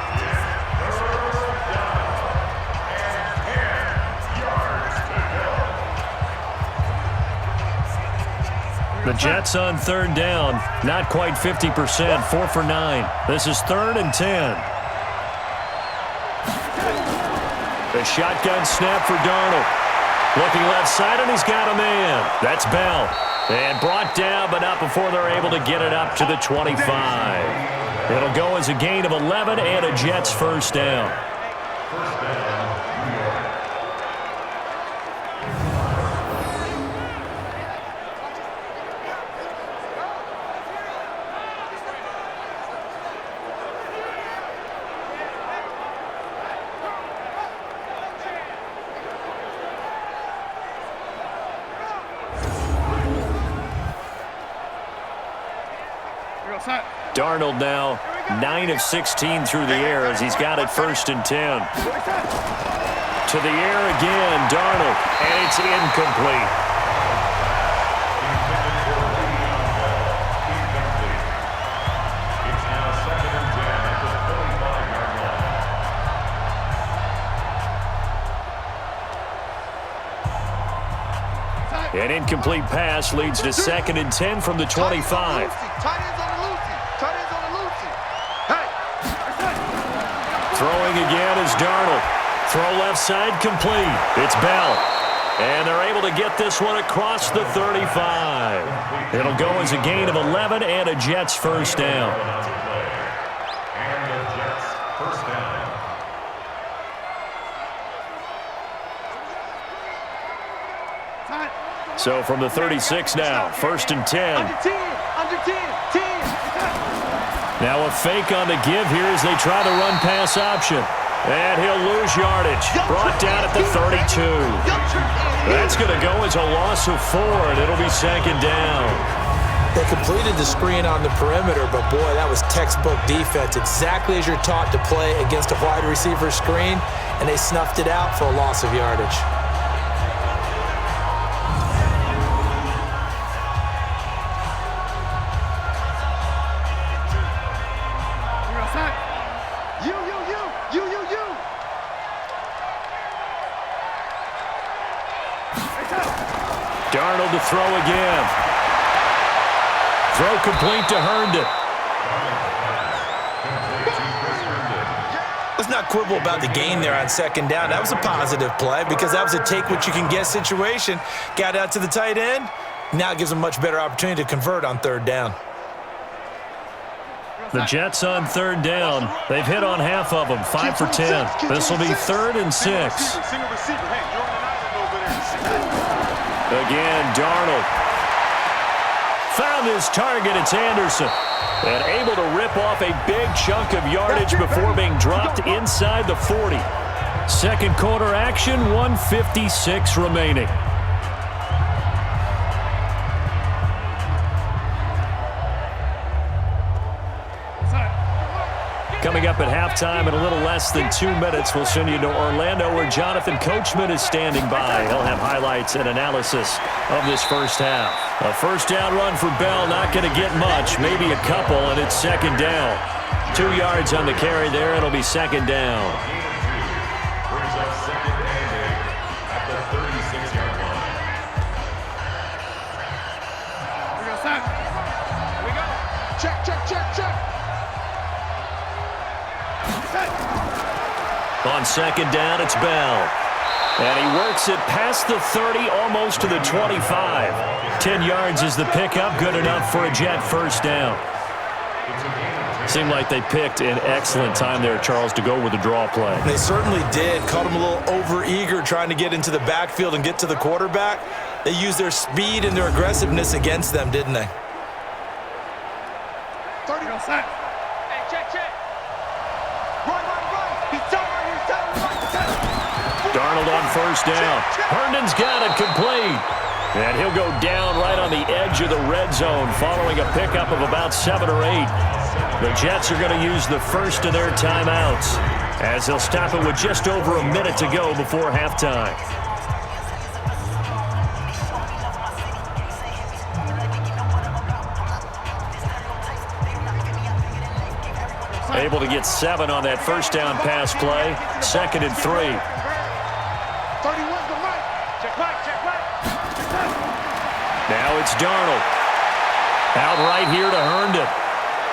The Jets on 3rd down, not quite 50%, 4 for 9. This is 3rd and 10. The shotgun snap for Darnold. Looking left side, and he's got a man. That's Bell. And brought down, but not before they're able to get it up to the 25. It'll go as a gain of 11 and a Jets first down. Darnold now 9 of 16 through the air as he's got it 1st and 10. To the air again, Darnold, and it's incomplete. It's now 2nd and 10 at the 45-yard line. An incomplete pass leads to 2nd and 10 from the 25. Throwing again is Darnold. Throw left side complete. It's Bell. And they're able to get this one across the 35. It'll go as a gain of 11 and a Jets first down. And the Jets first down. So from the 36 now, 1st and 10. Under 10. Now a fake on the give here as they try the run-pass option. And he'll lose yardage. Brought down at the 32. That's going to go as a loss of 4, and it'll be 2nd down. They completed the screen on the perimeter, but boy, that was textbook defense. Exactly as you're taught to play against a wide receiver screen, and they snuffed it out for a loss of yardage. Darnold to throw again. Throw complete to Herndon. Let's not quibble about the gain there on second down. That was a positive play because that was a take-what-you-can-get situation. Got out to the tight end. Now it gives them a much better opportunity to convert on third down. The Jets on third down. They've hit on half of them, 5 for 10. This will be 3rd and 6. Again, Darnold. Found his target. It's Anderson. And able to rip off a big chunk of yardage before being dropped inside the 40. Second quarter action, 1:56 remaining. Coming up at halftime in a little less than 2 minutes, we'll send you to Orlando where Jonathan Coachman is standing by. He'll have highlights and analysis of this first half. A first down run for Bell, not going to get much, maybe a couple, and it's second down. 2 yards on the carry there, it'll be second down. Brings up second and 8 at the 36-yard line. We go, Sam. Here we go. Check, check, check, check. On second down, it's Bell. And he works it past the 30, almost to the 25. 10 yards is the pickup, good enough for a Jet first down. Seemed like they picked an excellent time there, Charles, to go with the draw play. They certainly did. Caught him a little over-eager trying to get into the backfield and get to the quarterback. They used their speed and their aggressiveness against them, didn't they? 30 on set. Hey, check, check. Run. Darnold on first down. Herndon's got it complete. And he'll go down right on the edge of the red zone following a pickup of about 7 or 8. The Jets are going to use the first of their timeouts as they'll stop it with just over a minute to go before halftime. Able to get 7 on that first down pass play. 2nd and 3. 31 to right. Check right. Now it's Darnold. Out right here to Herndon.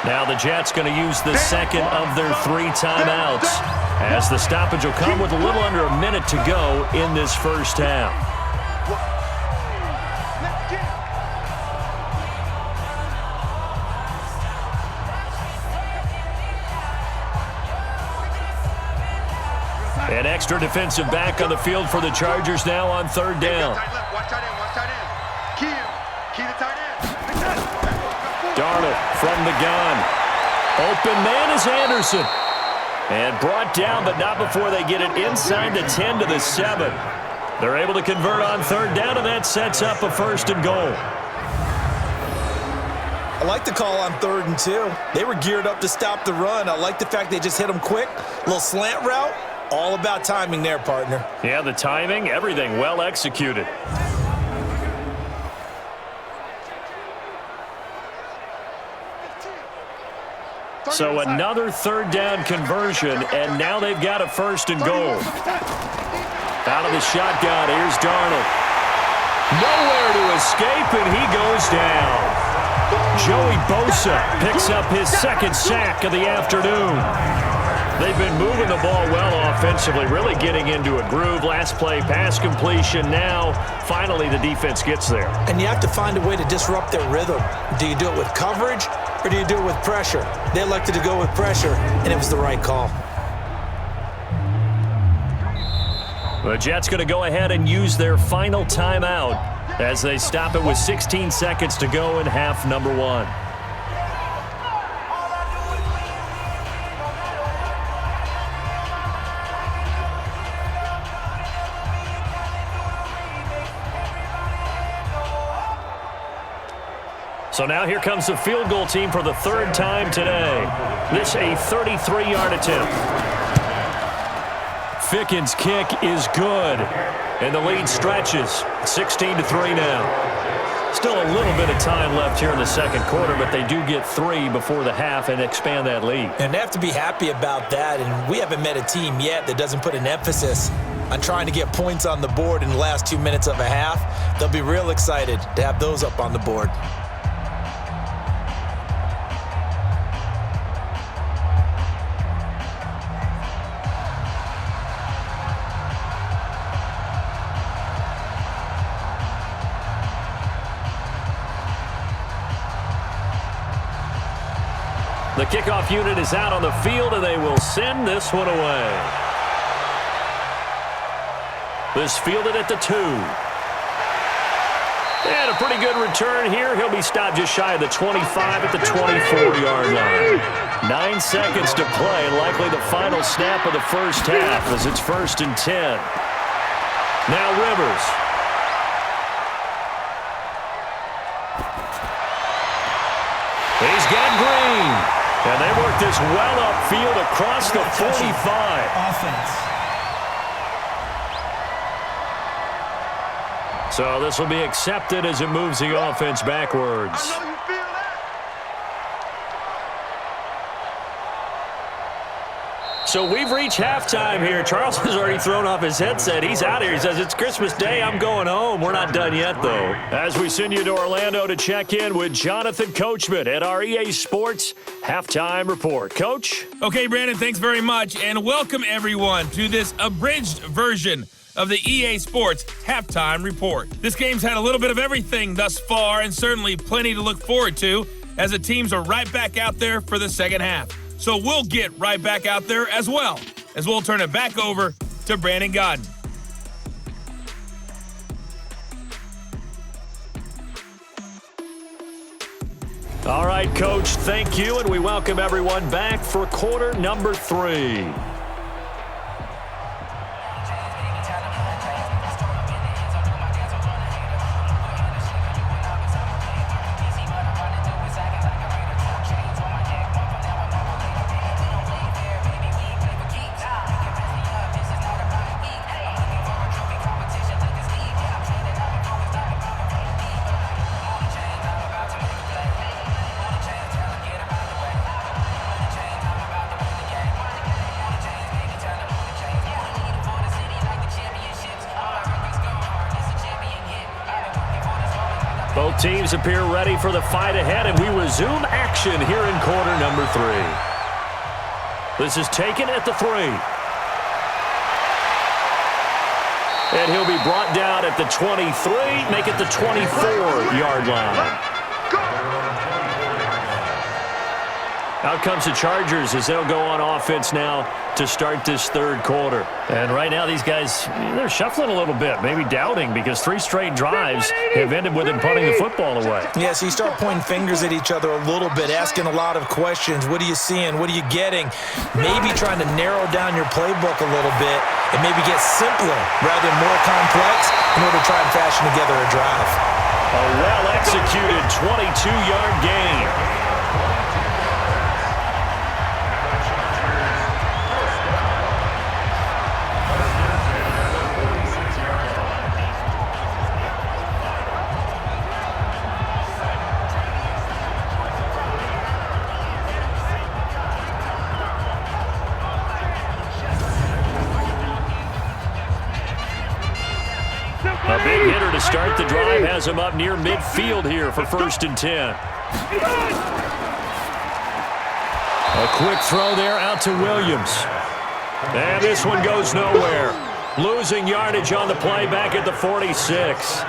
Now the Jets going to use the second of their 3 timeouts as the stoppage will come with a little under a minute to go in this first half. An extra defensive back on the field for the Chargers now on third down. Watch tight end. Key to tight end. Darnold from the gun. Open man is Anderson. And brought down, but not before they get it inside the 10 to the 7. They're able to convert on third down, and that sets up a 1st and goal. I like the call on 3rd and 2. They were geared up to stop the run. I like the fact they just hit them quick. A little slant route. All about timing there, partner. Yeah, the timing, everything well executed. So another third down conversion, and now they've got a 1st and goal. Out of the shotgun, here's Darnold. Nowhere to escape, and he goes down. Joey Bosa picks up his 2nd sack of the afternoon. They've been moving the ball well offensively, really getting into a groove. Last play, pass completion. Now, finally, the defense gets there. And you have to find a way to disrupt their rhythm. Do you do it with coverage, or do you do it with pressure? They elected to go with pressure, and it was the right call. The Jets going to go ahead and use their final timeout as they stop it with 16 seconds to go in half number 1. So now here comes the field goal team for the 3rd time today. This a 33-yard attempt. Ficken's kick is good, and the lead stretches. 16-3 now. Still a little bit of time left here in the second quarter, but they do get 3 before the half and expand that lead. And they have to be happy about that, and we haven't met a team yet that doesn't put an emphasis on trying to get points on the board in the last 2 minutes of a half. They'll be real excited to have those up on the board. The kickoff unit is out on the field, and they will send this one away. This fielded at the 2. And a pretty good return here. He'll be stopped just shy of the 25 at the 24-yard line. 9 seconds to play, and likely the final snap of the first half as it's 1st and 10. Now Rivers. He's got Green. And they work this well upfield across the 45. Offense. So this will be accepted as it moves the offense backwards. I know you feel that. So we've reached halftime here. Charles has already thrown off his headset. He's out here. He says, it's Christmas Day. I'm going home. We're not done yet, though. As we send you to Orlando to check in with Jonathan Coachman at our EA Sports Halftime Report. Coach? Okay, Brandon, thanks very much. And welcome, everyone, to this abridged version of the EA Sports Halftime Report. This game's had a little bit of everything thus far, and certainly plenty to look forward to as the teams are right back out there for the second half. So we'll get right back out there as well, as we'll turn it back over to Brandon Godden. All right, Coach, thank you, and we welcome everyone back for quarter number 3. Both teams appear ready for the fight ahead, and we resume action here in quarter number 3. This is taken at the 3. And he'll be brought down at the 23, make it the 24-yard line. Out comes the Chargers as they'll go on offense now to start this third quarter. And right now these guys, they're shuffling a little bit, maybe doubting, because 3 straight drives have ended with them punting the football away. Yeah, so you start pointing fingers at each other a little bit, asking a lot of questions. What are you seeing? What are you getting? Maybe trying to narrow down your playbook a little bit and maybe get simpler rather than more complex in order to try and fashion together a drive. A well-executed 22-yard gain. A big hitter to start the drive has him up near midfield here for 1st and 10. A quick throw there out to Williams. And this one goes nowhere. Losing yardage on the play back at the 46.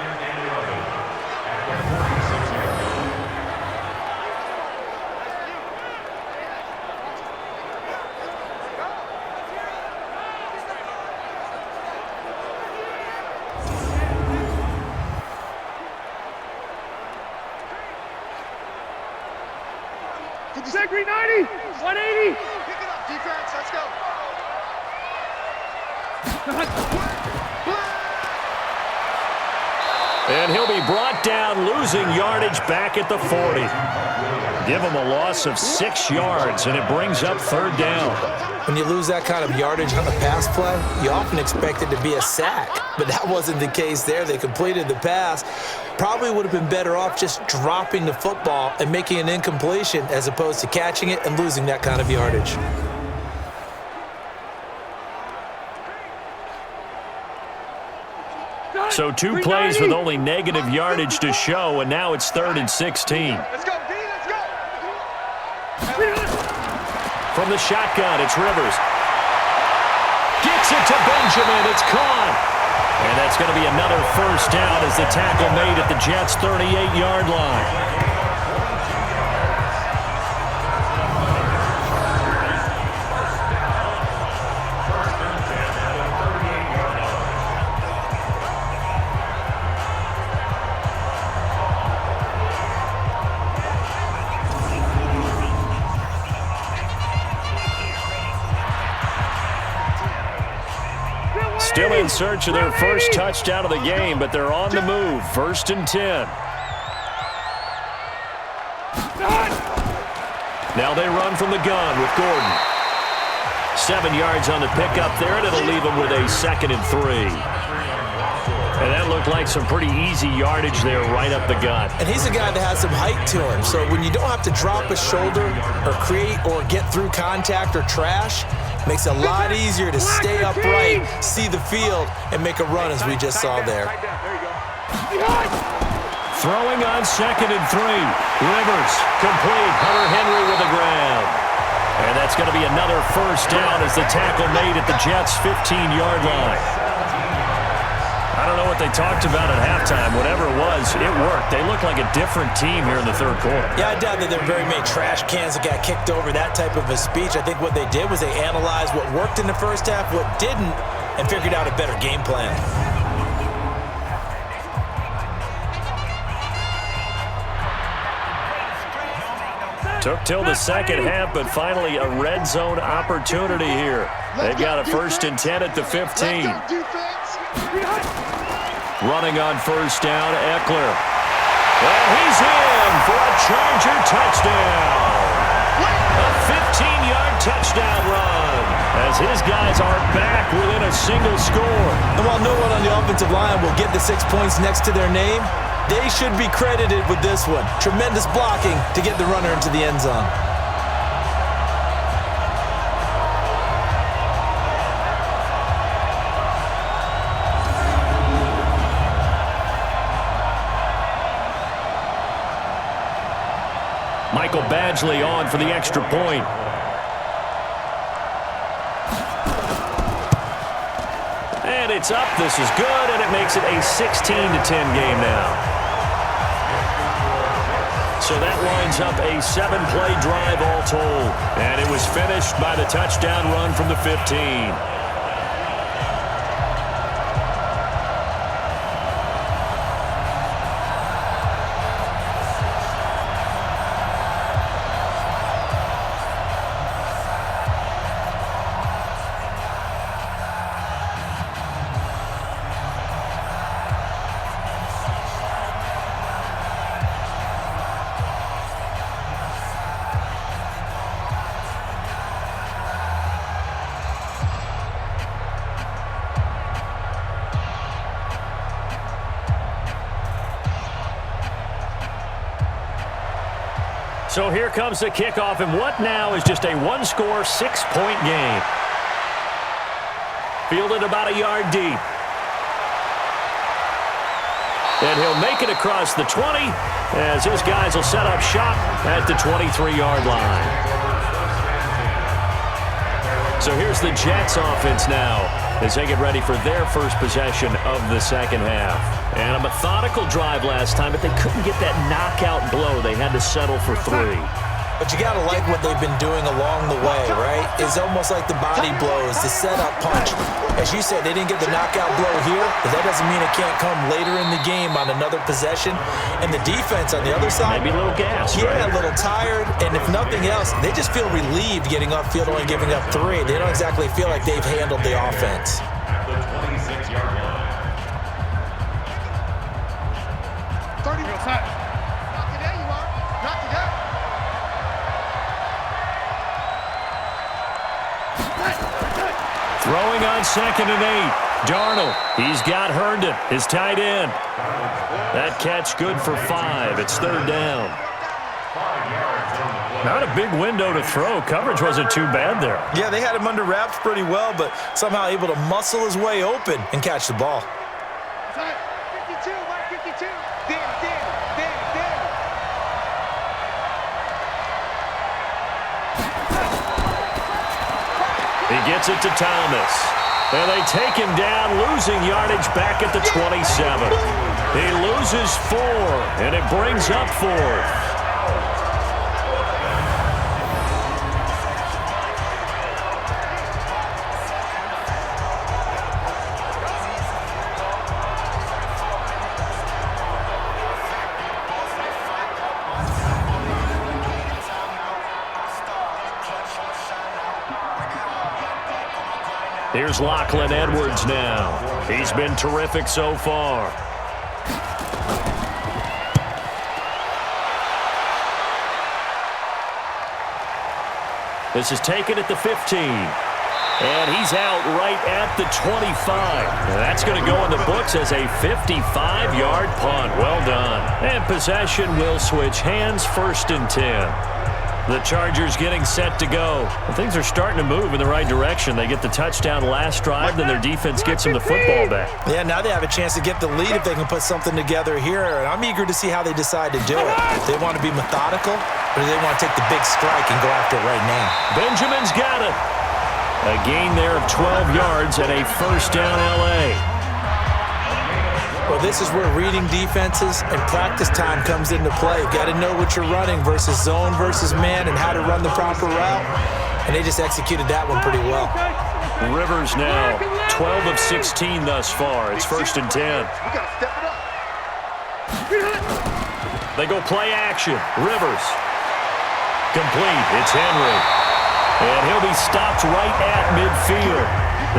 Secretary 90, 180. Pick it up, defense. Let's go. And he'll be brought down, losing yardage back at the 40. Give him a loss of 6 yards, and it brings up 3rd down. When you lose that kind of yardage on a pass play, you often expect it to be a sack, but that wasn't the case there. They completed the pass. Probably would have been better off just dropping the football and making an incompletion as opposed to catching it and losing that kind of yardage. So 2 plays with only negative yardage to show, and now it's 3rd and 16. Let's go, D. Let's go. From the shotgun, it's Rivers. Gets it to Benjamin. It's caught. And that's going to be another 1st down as the tackle made at the Jets' 38-yard line. in search of their first touchdown of the game, but they're on the move. 1st and 10. Now they run from the gun with Gordon. 7 yards on the pickup there, and it'll leave them with a 2nd and 3. And that looked like some pretty easy yardage there right up the gut. And he's a guy that has some height to him, so when you don't have to drop a shoulder or create or get through contact or trash, it makes it a lot easier to stay upright, see the field, and make a run as we just saw there. Throwing on 2nd and 3. Rivers, complete. Hunter Henry with the grab. And that's going to be another first down as the tackle made at the Jets' 15-yard line. I don't know what they talked about at halftime. Whatever it was, it worked. They look like a different team here in the 3rd quarter. Yeah, I doubt that there are very many trash cans that got kicked over, that type of a speech. I think what they did was they analyzed what worked in the first half, what didn't, and figured out a better game plan. Took till the second half, but finally a red zone opportunity here. They've got a 1st and 10 at the 15. Running on 1st down, Eckler. And he's in for a Charger touchdown. A 15-yard touchdown run as his guys are back within a single score. And while no one on the offensive line will get the 6 points next to their name, they should be credited with this one. Tremendous blocking to get the runner into the end zone. Michael Badgley on for the extra point. And it's up. This is good, and it makes it a 16-10 game now. So that lines up a 7-play drive all told. And it was finished by the touchdown run from the 15. So here comes the kickoff, and what now is just a 1-score, 6-point game. Fielded about a yard deep. And he'll make it across the 20 as his guys will set up shop at the 23-yard line. So here's the Jets offense now as they get ready for their first possession of the second half. And a methodical drive last time, but they couldn't get that knockout blow. They had to settle for 3. But you got to like what they've been doing along the way, right? It's almost like the body blows, the setup punch. As you said, they didn't get the knockout blow here, but that doesn't mean it can't come later in the game on another possession. And the defense on the other side, maybe a little gas, yeah, right? A little tired. And if nothing else, they just feel relieved getting upfield, only giving up 3. They don't exactly feel like they've handled the offense. The 26-yard line. 30 real tight. Not today, you are. Not today. Throwing on 2nd and 8. Darnold, he's got Herndon, his tight end. That catch good for 5. It's 3rd down. Not a big window to throw. Coverage wasn't too bad there. Yeah, they had him under wraps pretty well, but somehow able to muscle his way open and catch the ball. 52, 152. Damn. He gets it to Thomas. And they take him down, losing yardage back at the 27. He loses 4, and it brings up 4th. Here's Lachlan Edwards now. He's been terrific so far. This is taken at the 15. And he's out right at the 25. And that's going to go in the books as a 55-yard punt. Well done. And possession will switch hands, 1st and 10. The Chargers getting set to go. Well, things are starting to move in the right direction. They get the touchdown last drive, then their defense gets them the football back. Yeah, now they have a chance to get the lead if they can put something together here. And I'm eager to see how they decide to do it. Do they want to be methodical, or do they want to take the big strike and go after it right now? Benjamin's got it. A gain there of 12 yards and a 1st down L.A. Well, this is where reading defenses and practice time comes into play. You've got to know what you're running versus zone versus man and how to run the proper route. And they just executed that one pretty well. Rivers now 12 of 16 thus far. It's 1st and 10. They go play action. Rivers. Complete. It's Henry. And he'll be stopped right at midfield.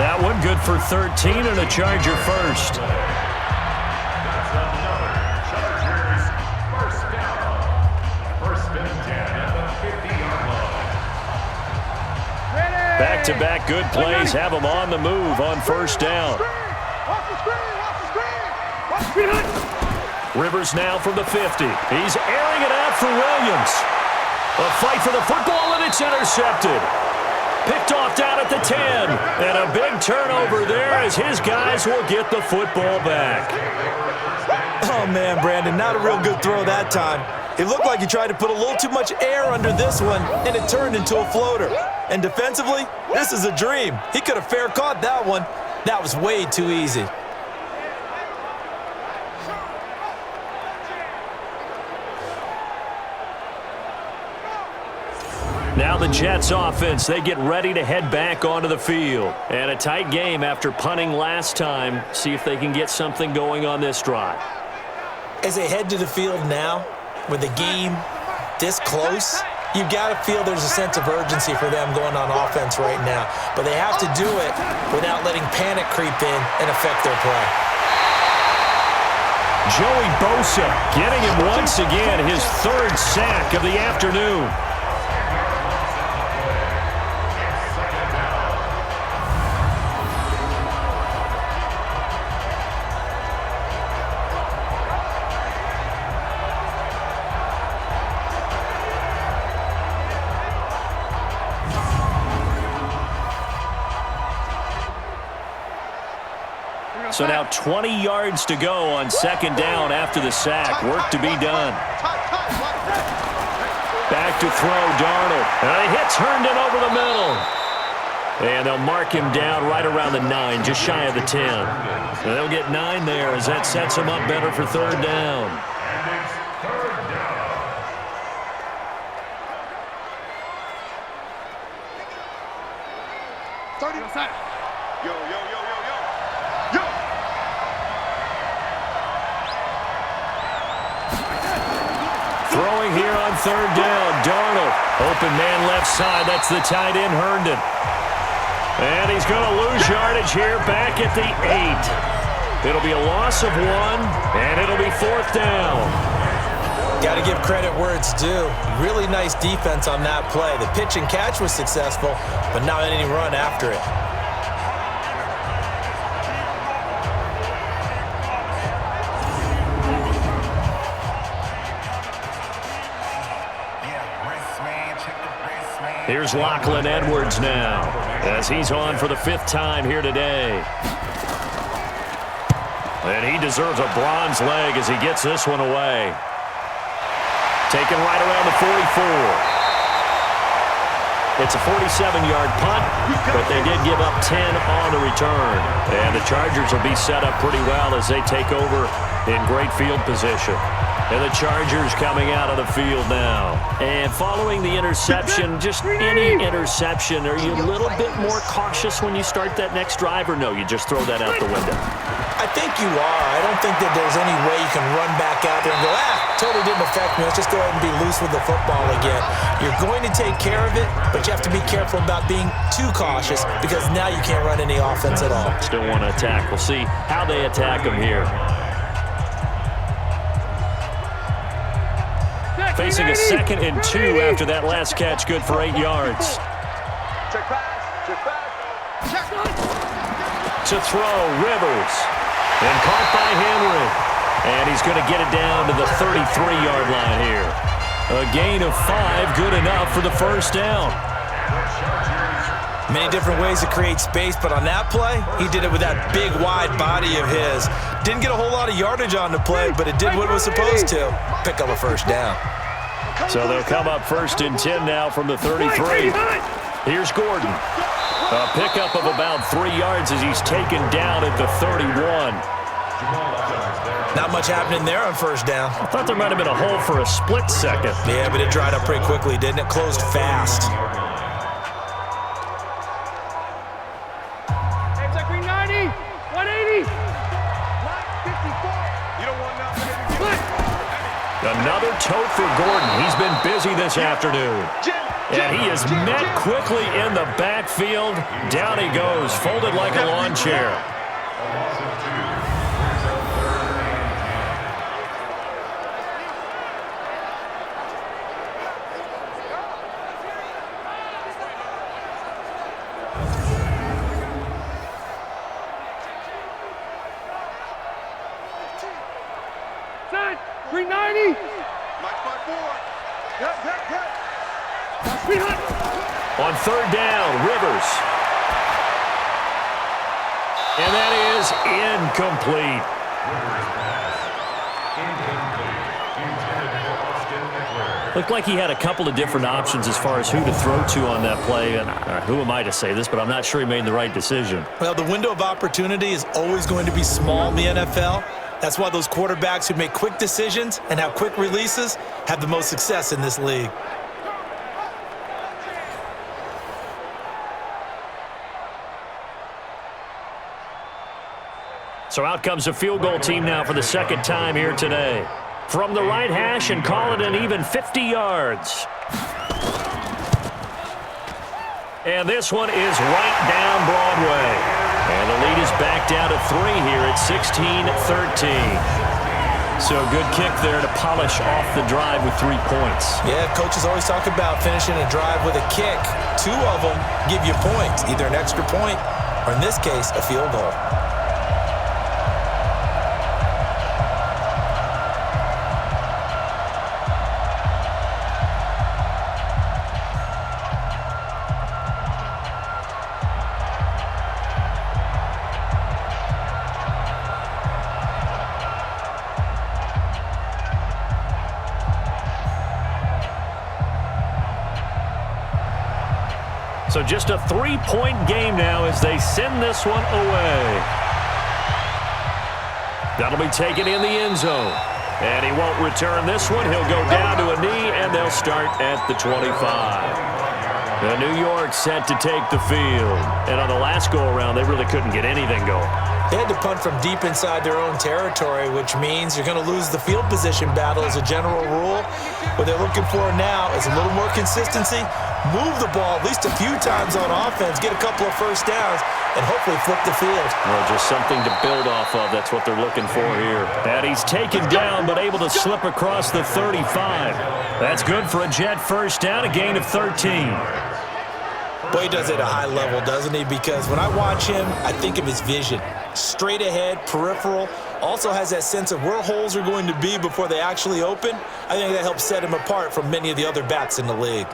That one good for 13 and a Charger first. Back-to-back good plays have them on the move on 1st down. Rivers now from the 50. He's airing it out for Williams. A fight for the football, and it's intercepted. Picked off down at the 10. And a big turnover there as his guys will get the football back. Oh, man, Brandon, not a real good throw that time. It looked like he tried to put a little too much air under this one, and it turned into a floater. And defensively, this is a dream. He could have fair caught that one. That was way too easy. Now the Jets offense, they get ready to head back onto the field. And a tight game after punting last time. See if they can get something going on this drive. As they head to the field now, with the game this close, you've got to feel there's a sense of urgency for them going on offense right now. But they have to do it without letting panic creep in and affect their play. Joey Bosa getting him once again, his 3rd sack of the afternoon. So now 20 yards to go on 2nd down after the sack. Work to be done. Back to throw, Darnold. And a hit's Herndon over the middle. And they'll mark him down right around the 9, just shy of the 10. And they'll get 9 there as that sets them up better for 3rd down. Throwing here on 3rd down, Darnold. Open man left side, that's the tight end, Herndon. And he's going to lose yardage here back at the 8. It'll be a loss of 1, and it'll be 4th down. Got to give credit where it's due. Really nice defense on that play. The pitch and catch was successful, but not any run after it. Here's Lachlan Edwards now, as he's on for the 5th time here today. And he deserves a bronze leg as he gets this one away. Taken right around the 44. It's a 47-yard punt, but they did give up 10 on the return. And the Chargers will be set up pretty well as they take over in great field position. And the Chargers coming out of the field now. And following the interception, just any interception, are you a little bit more cautious when you start that next drive, or no, you just throw that out the window? I think you are. I don't think that there's any way you can run back out there and go, totally didn't affect me. Let's just go ahead and be loose with the football again. You're going to take care of it, but you have to be careful about being too cautious because now you can't run any offense at all. Still want to attack. We'll see how they attack them here. Facing a 2nd and 2 after that last catch, good for 8 yards. Check pass. Check To throw, Rivers. And caught by Henry. And he's going to get it down to the 33-yard line here. A gain of 5, good enough for the first down. Many different ways to create space, but on that play, he did it with that big, wide body of his. Didn't get a whole lot of yardage on the play, but it did what it was supposed to. Pick up a first down. So they'll come up 1st and 10 now from the 33. Here's Gordon. A pickup of about 3 yards as he's taken down at the 31. Not much happening there on first down. I thought there might have been a hole for a split second. Yeah, but it dried up pretty quickly, didn't it? Closed fast. Check 390. 180. 54. You don't want nothing. Another tote for Gordon. He's been busy this afternoon. And he is met quickly in the backfield. Down he goes, folded like a lawn chair. Set. 390. Mike 4. On 3rd down, Rivers. And that is incomplete. Looked like he had a couple of different options as far as who to throw to on that play. And who am I to say this, but I'm not sure he made the right decision. Well, the window of opportunity is always going to be small in the NFL. That's why those quarterbacks who make quick decisions and have quick releases have the most success in this league. So out comes a field goal team now for the 2nd time here today. From the right hash and call it an even 50 yards. And this one is right down Broadway. And the lead is back down to 3 here at 16-13. So a good kick there to polish off the drive with 3 points. Yeah, coaches always talk about finishing a drive with a kick. 2 of them give you points, either an extra point or, in this case, a field goal. So just a 3-point game now as they send this one away. That'll be taken in the end zone. And he won't return this one. He'll go down to a knee, and they'll start at the 25. The New York set to take the field. And on the last go-around, they really couldn't get anything going. They had to punt from deep inside their own territory, which means you're going to lose the field position battle as a general rule. What they're looking for now is a little more consistency, move the ball at least a few times on offense, get a couple of first downs, and hopefully flip the field. Well, just something to build off of. That's what they're looking for here. And he's taken down, but able to slip across the 35. That's good for a Jet first down, a gain of 13. Boy, he does it at a high level, doesn't he? Because when I watch him, I think of his vision. Straight ahead, peripheral, also has that sense of where holes are going to be before they actually open. I think that helps set him apart from many of the other backs in the league.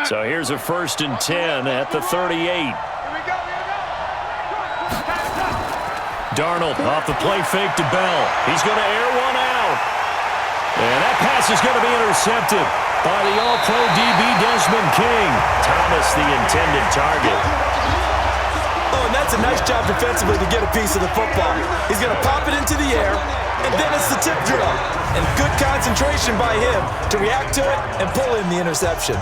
So here's a 1st and 10 at the 38. Darnold off the play fake to Bell. He's going to air one out. And that pass is going to be intercepted by the All-Pro DB Desmond King. Thomas, the intended target. Oh, and that's a nice job defensively to get a piece of the football. He's going to pop it into the air, and then it's the tip drill. And good concentration by him to react to it and pull in the interception.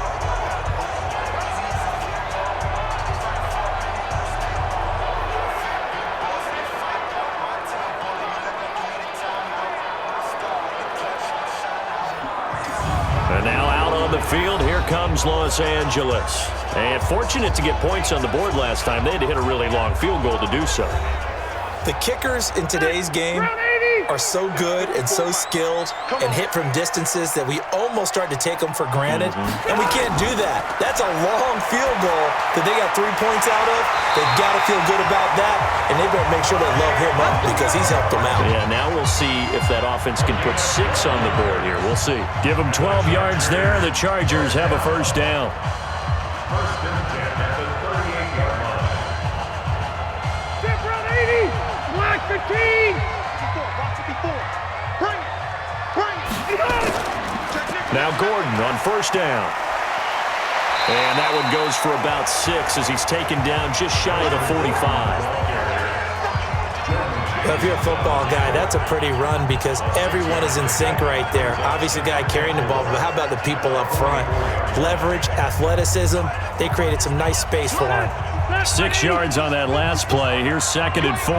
And now out on the field, here comes Los Angeles. And fortunate to get points on the board last time. They had to hit a really long field goal to do so. The kickers in today's game are so good and so skilled and hit from distances that we almost start to take them for granted, and we can't do that. That's a long field goal that they got 3 points out of. They've got to feel good about that, and they better make sure they load him up because he's helped them out. Yeah, now we'll see if that offense can put 6 on the board here. We'll see. Give them 12 yards there. The Chargers have a first down. First and 10 at the 38-yard line. Step round 80. Black 15. Bring it. Now Gordon on first down. And that one goes for about 6 as he's taken down just shy of the 45. If you're a football guy, that's a pretty run because everyone is in sync right there. Obviously, the guy carrying the ball, but how about the people up front? Leverage, athleticism, they created some nice space for him. 6 yards on that last play. Here's 2nd and 4.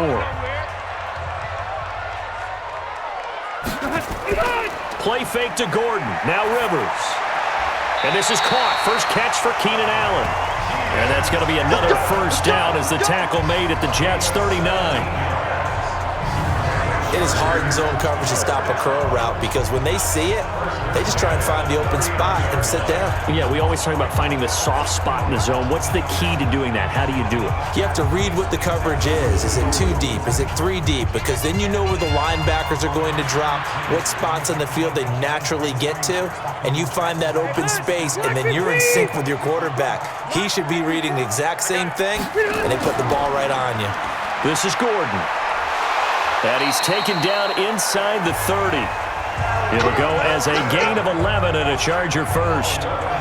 Play fake to Gordon. Now Rivers. And this is caught. First catch for Keenan Allen. And that's going to be another first down as the tackle made at the Jets' 39. It is hard in zone coverage to stop a curl route because when they see it, they just try and find the open spot and sit down. Yeah, we always talk about finding the soft spot in the zone. What's the key to doing that? How do you do it? You have to read what the coverage is. Is it 2 deep? Is it 3 deep? Because then you know where the linebackers are going to drop, what spots on the field they naturally get to, and you find that open space, and then you're in sync with your quarterback. He should be reading the exact same thing, and they put the ball right on you. This is Gordon. And he's taken down inside the 30. It'll go as a gain of 11 and a Charger first. 11!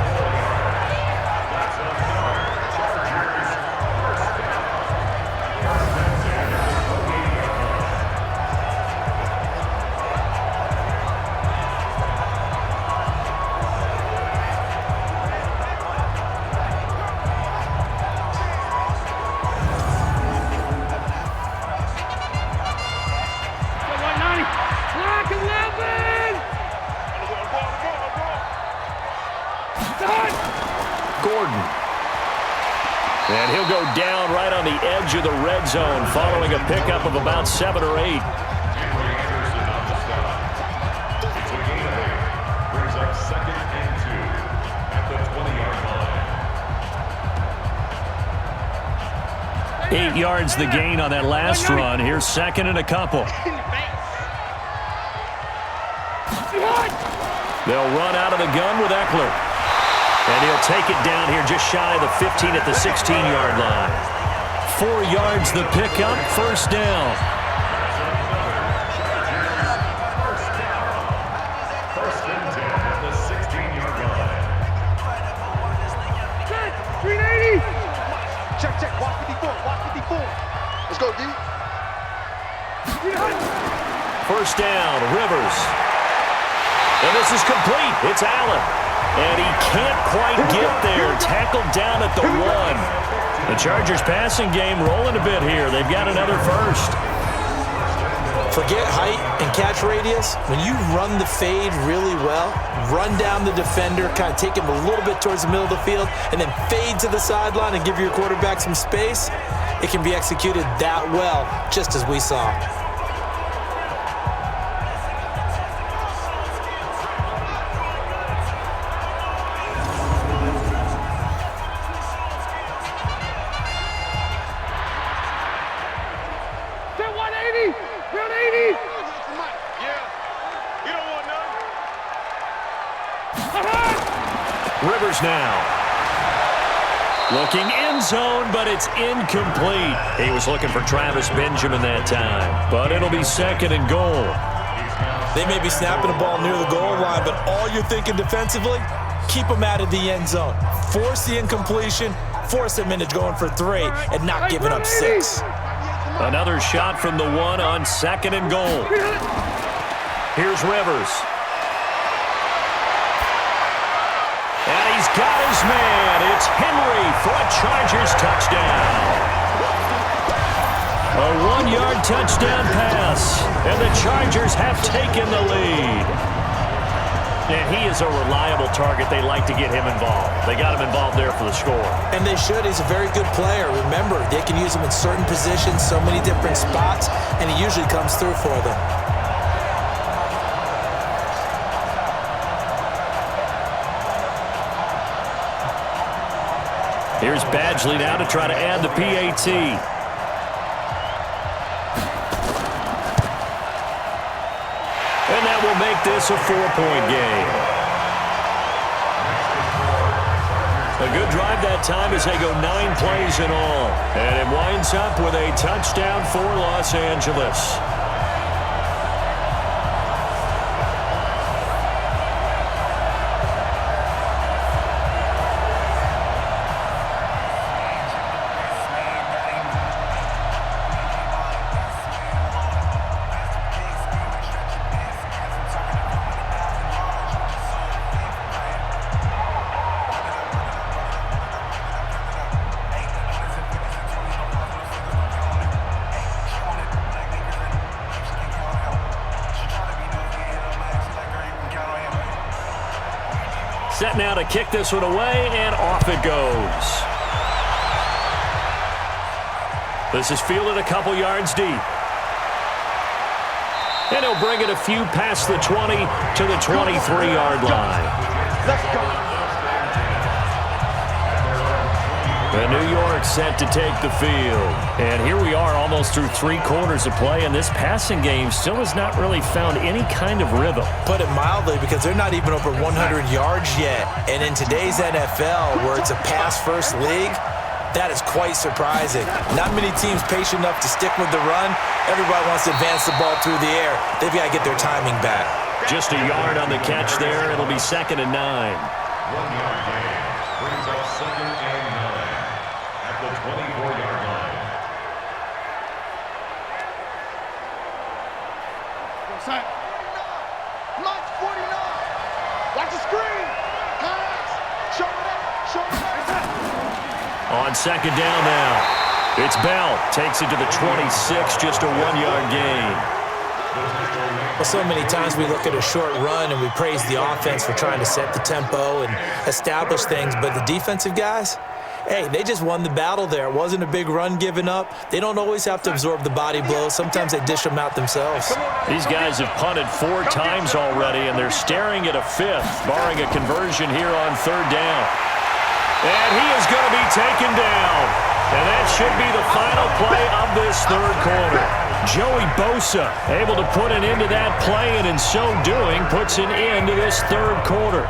Gordon. And he'll go down right on the edge of the red zone following a pickup of about 7 or 8. It's a gain of 8. Brings up 2nd and 2 at the 20-yard line. 8 yards the gain on that last run. Here's 2nd and a couple. They'll run out of the gun with Eckler. And he'll take it down here just shy of the 15 at the 16-yard line. 4 yards the pickup, first down. First and 10 at the 16-yard line. 380! Check, watch 54, watch 54. Let's go, D. First down, Rivers. And this is complete. It's Allen. And he can't quite get there. Tackled down at the 1. The Chargers passing game rolling a bit here. They've got another first. Forget height and catch radius. When you run the fade really well, run down the defender, kind of take him a little bit towards the middle of the field, and then fade to the sideline and give your quarterback some space, it can be executed that well, just as we saw. Rivers now. Looking end zone, but it's incomplete. He was looking for Travis Benjamin that time, but it'll be 2nd and goal. He's now They may be snapping the ball near the goal line, but all you're thinking defensively, keep them out of the end zone. Force the incompletion, force them into going for 3, and not giving up 6. Another shot from the 1 on 2nd and goal. Here's Rivers. And he's got his man. It's Henry for a Chargers touchdown. A 1-yard touchdown pass, and the Chargers have taken the lead. And he is a reliable target. They like to get him involved. They got him involved there for the score. And they should. He's a very good player. Remember, they can use him in certain positions, so many different spots, and he usually comes through for them. Here's Badgley now to try to add the PAT. And that will make this a 4-point game. A good drive that time as they go 9 plays in all. And it winds up with a touchdown for Los Angeles. Set now to kick this one away, and off it goes. This is fielded a couple yards deep. And he'll bring it a few past the 20 to the 23-yard line. Let's go. The New York set to take the field. And here we are almost through 3 quarters of play, and this passing game still has not really found any kind of rhythm. Put it mildly, because they're not even over 100 yards yet. And in today's NFL, where it's a pass-first league, that is quite surprising. Not many teams patient enough to stick with the run. Everybody wants to advance the ball through the air. They've got to get their timing back. Just a yard on the catch there. It'll be 2nd and 9. 1-yard gain brings up 2nd and 9 at the 24-yard line. March 49. Watch the screen. Hands. Shoulder. On 2nd down now. It's Bell. Takes it to the 26, just a 1-yard gain. Well, so many times we look at a short run and we praise the offense for trying to set the tempo and establish things, but the defensive guys, hey, they just won the battle there. It wasn't a big run given up. They don't always have to absorb the body blows. Sometimes they dish them out themselves. These guys have punted 4 times already, and they're staring at a 5th, barring a conversion here on 3rd down. And he is going to be taken down. And that should be the final play of this 3rd quarter. Joey Bosa able to put an end to that play, and in so doing puts an end to this 3rd quarter.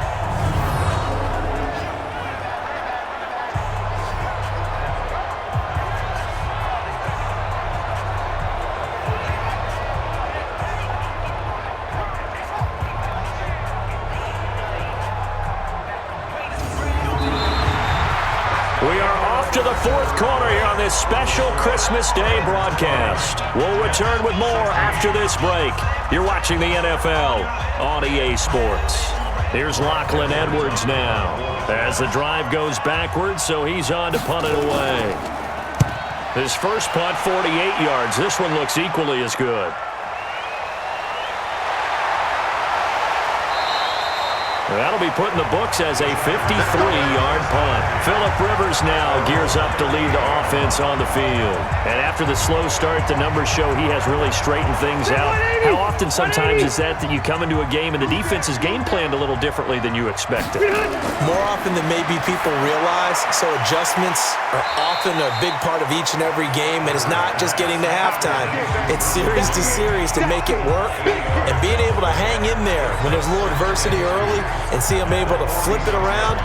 We are off to the 4th quarter here on this special Christmas Day broadcast. We'll return with more after this break. You're watching the NFL on EA Sports. Here's Lachlan Edwards now as the drive goes backwards, so he's on to punt it away. His first punt, 48 yards. This one looks equally as good. That'll be put in the books as a 53-yard punt. Phillip Rivers now gears up to lead the offense on the field. And after the slow start, the numbers show he has really straightened things out. How often sometimes is that you come into a game and the defense is game planned a little differently than you expected? More often than maybe people realize, so adjustments are often a big part of each and every game, and it's not just getting to halftime. It's series to series to make it work, and being able to hang in there when there's a little adversity early and see them able to flip it around,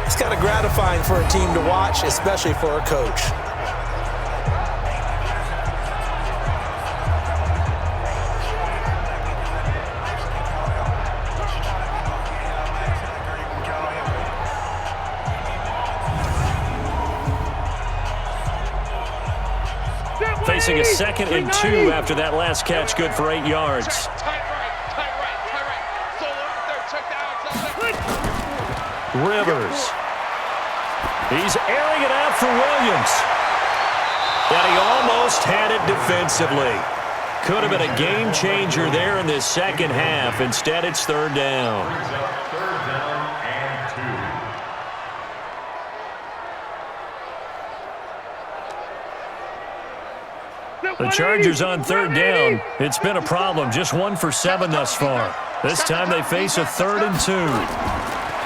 it's kind of gratifying for a team to watch, especially for a coach. facing a 2nd and 2 after that last catch, good for 8 yards. Tight right. Solo up there, check that out. Rivers. He's airing it out for Williams. And he almost had it defensively. Could have been a game changer there in this second half. Instead, it's 3rd down. Brings up 3rd down and 2. The Chargers on 3rd down. It's been a problem. Just 1 for 7 thus far. This time they face a 3rd and 2.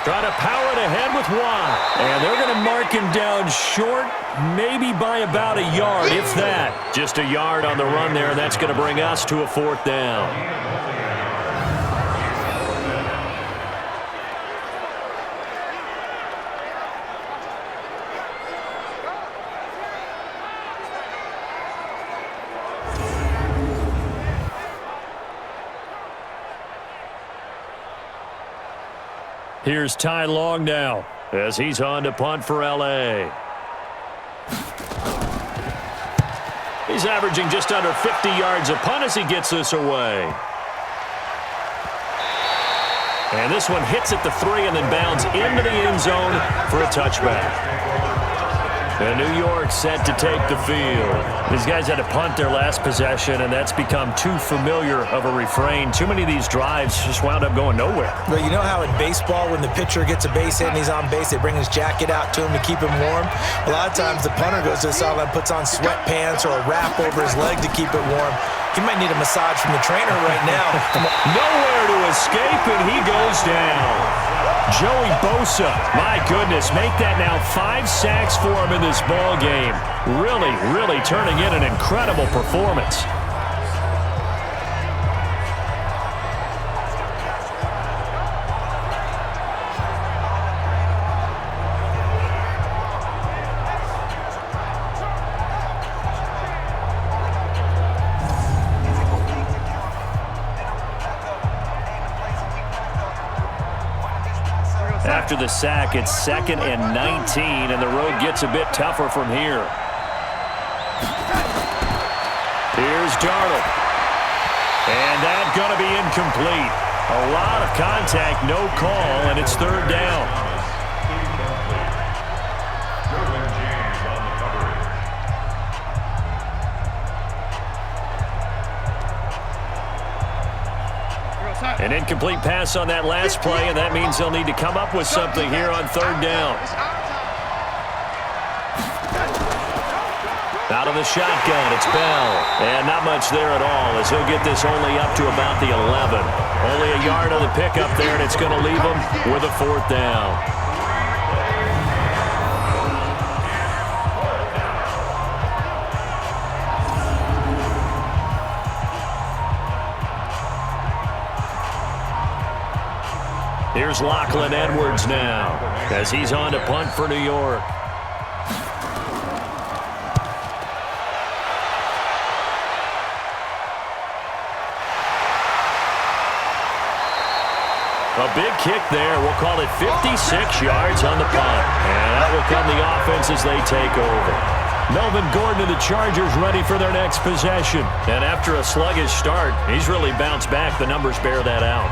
Trying to power it ahead with Watt. And they're going to mark him down short, maybe by about a yard, if that. Just a yard on the run there, and that's going to bring us to a 4th down. Here's Ty Long now as he's on to punt for L.A. He's averaging just under 50 yards a punt as he gets this away. And this one hits at the 3 and then bounds into the end zone for a touchback. And New York set to take the field. These guys had to punt their last possession, and that's become too familiar of a refrain. Too many of these drives just wound up going nowhere. Well, you know how in baseball, when the pitcher gets a base hit and he's on base, they bring his jacket out to him to keep him warm? A lot of times the punter goes to the sideline, puts on sweatpants or a wrap over his leg to keep it warm. He might need a massage from the trainer right now. Nowhere to escape, and he goes down. Joey Bosa, my goodness, make that now 5 sacks for him in this ball game. Really turning in an incredible performance. After the sack, it's 2nd and 19, and the road gets a bit tougher from here. Here's Darnold. And that's going to be incomplete. A lot of contact, no call, and it's 3rd down. An incomplete pass on that last play, and that means they'll need to come up with something here on 3rd down. Out of the shotgun, it's Bell. And not much there at all, as he'll get this only up to about the 11. Only a yard on the pickup there, and it's going to leave him with a 4th down. Here's Lachlan Edwards now as he's on to punt for New York. A big kick there. We'll call it 56 yards on the punt. And that will come the offense as they take over. Melvin Gordon and the Chargers ready for their next possession. And after a sluggish start, he's really bounced back. The numbers bear that out.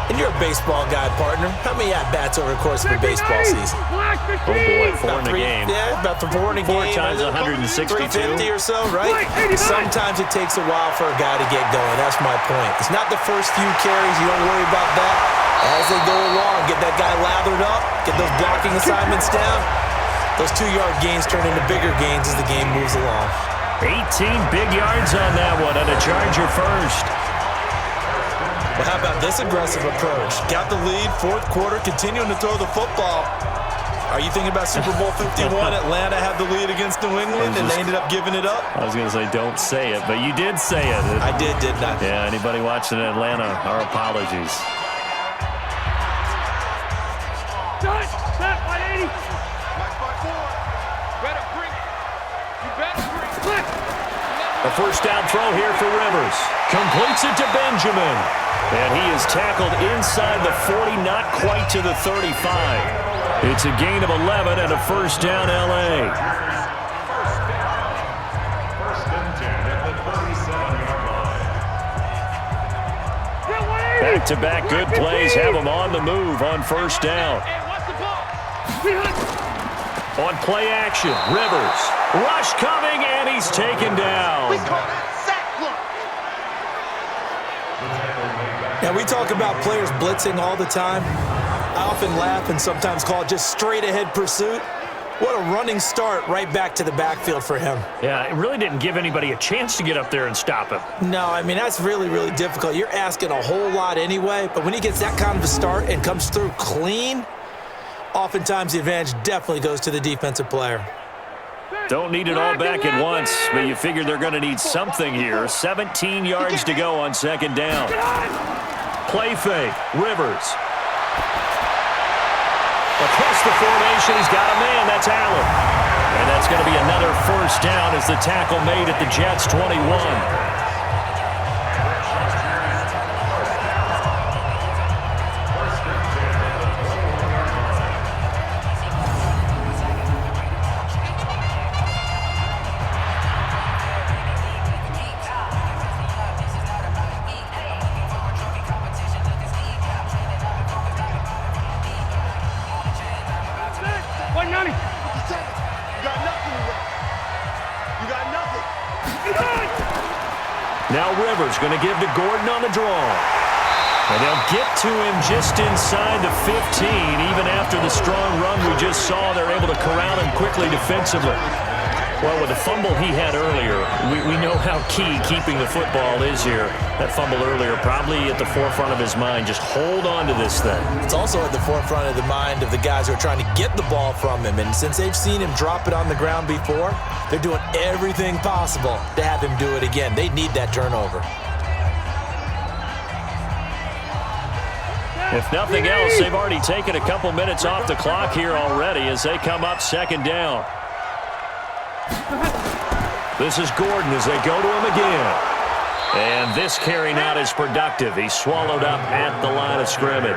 And you're a baseball guy, partner. How many at-bats over the course of a baseball season? Oh, boy, 4 in a game. Yeah, about 4 in a game. 4 times 162. 350 or so, right? Sometimes it takes a while for a guy to get going. That's my point. It's not the first few carries. You don't worry about that. As they go along, get that guy lathered up, get those blocking assignments down. Those 2-yard gains turn into bigger gains as the game moves along. 18 big yards on that one, and a Charger first. Well, how about this aggressive approach? Got the lead, 4th quarter, continuing to throw the football. Are you thinking about Super Bowl 51? Atlanta had the lead against New England, and they ended up giving it up? I was going to say, don't say it, but you did say it. I did, didn't I? Yeah, anybody watching Atlanta, our apologies. Set, 180. Back by 4. Better bring it. You better bring it. A 1st down throw here for Rivers. Completes it to Benjamin. And he is tackled inside the 40, not quite to the 35. It's a gain of 11 and a 1st down, L.A. First and 10 at Back-to-back good plays have them on the move on first down. On play action, Rivers. Rush coming, and he's taken down. Now, we talk about players blitzing all the time. I often laugh and sometimes call it just straight-ahead pursuit. What a running start right back to the backfield for him. Yeah, it really didn't give anybody a chance to get up there and stop him. No, I mean, that's really, really difficult. You're asking a whole lot anyway, but when he gets that kind of a start and comes through clean, oftentimes the advantage definitely goes to the defensive player. Don't need it all back at once, but you figure they're going to need something here. 17 yards to go on second down. Play fake, Rivers. Across the formation, he's got a man. That's Allen. And that's going to be another first down as the tackle made at the Jets' 21. Now Rivers going to give to Gordon on the draw. And they'll get to him just inside the 15. Even after the strong run we just saw, they're able to corral him quickly defensively. Well, with the fumble he had earlier, we know how key keeping the football is here. That fumble earlier probably at the forefront of his mind. Just hold on to this thing. It's also at the forefront of the mind of the guys who are trying to get the ball from him. And since they've seen him drop it on the ground before, they're doing everything possible to have him do it again. They need that turnover. If nothing else, they've already taken a couple minutes off the clock here already as they come up second down. This is Gordon as they go to him again. And this carry not as productive. He's swallowed up at the line of scrimmage.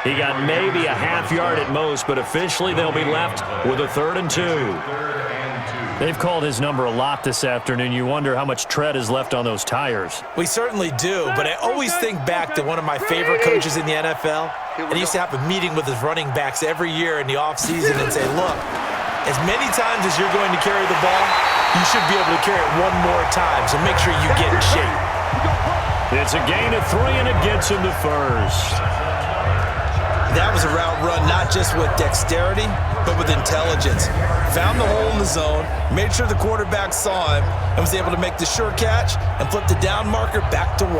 He got maybe a half yard at most, but officially they'll be left with a 3rd and 2. They've called his number a lot this afternoon. You wonder how much tread is left on those tires. We certainly do, but I always think back to one of my favorite coaches in the NFL. And he used to have a meeting with his running backs every year in the offseason and say, look, as many times as you're going to carry the ball, you should be able to carry it one more time, so make sure you get in shape. It's a gain of 3, and it gets him the first. That was a route run not just with dexterity, but with intelligence. Found the hole in the zone, made sure the quarterback saw him, and was able to make the sure catch and flip the down marker back to 1.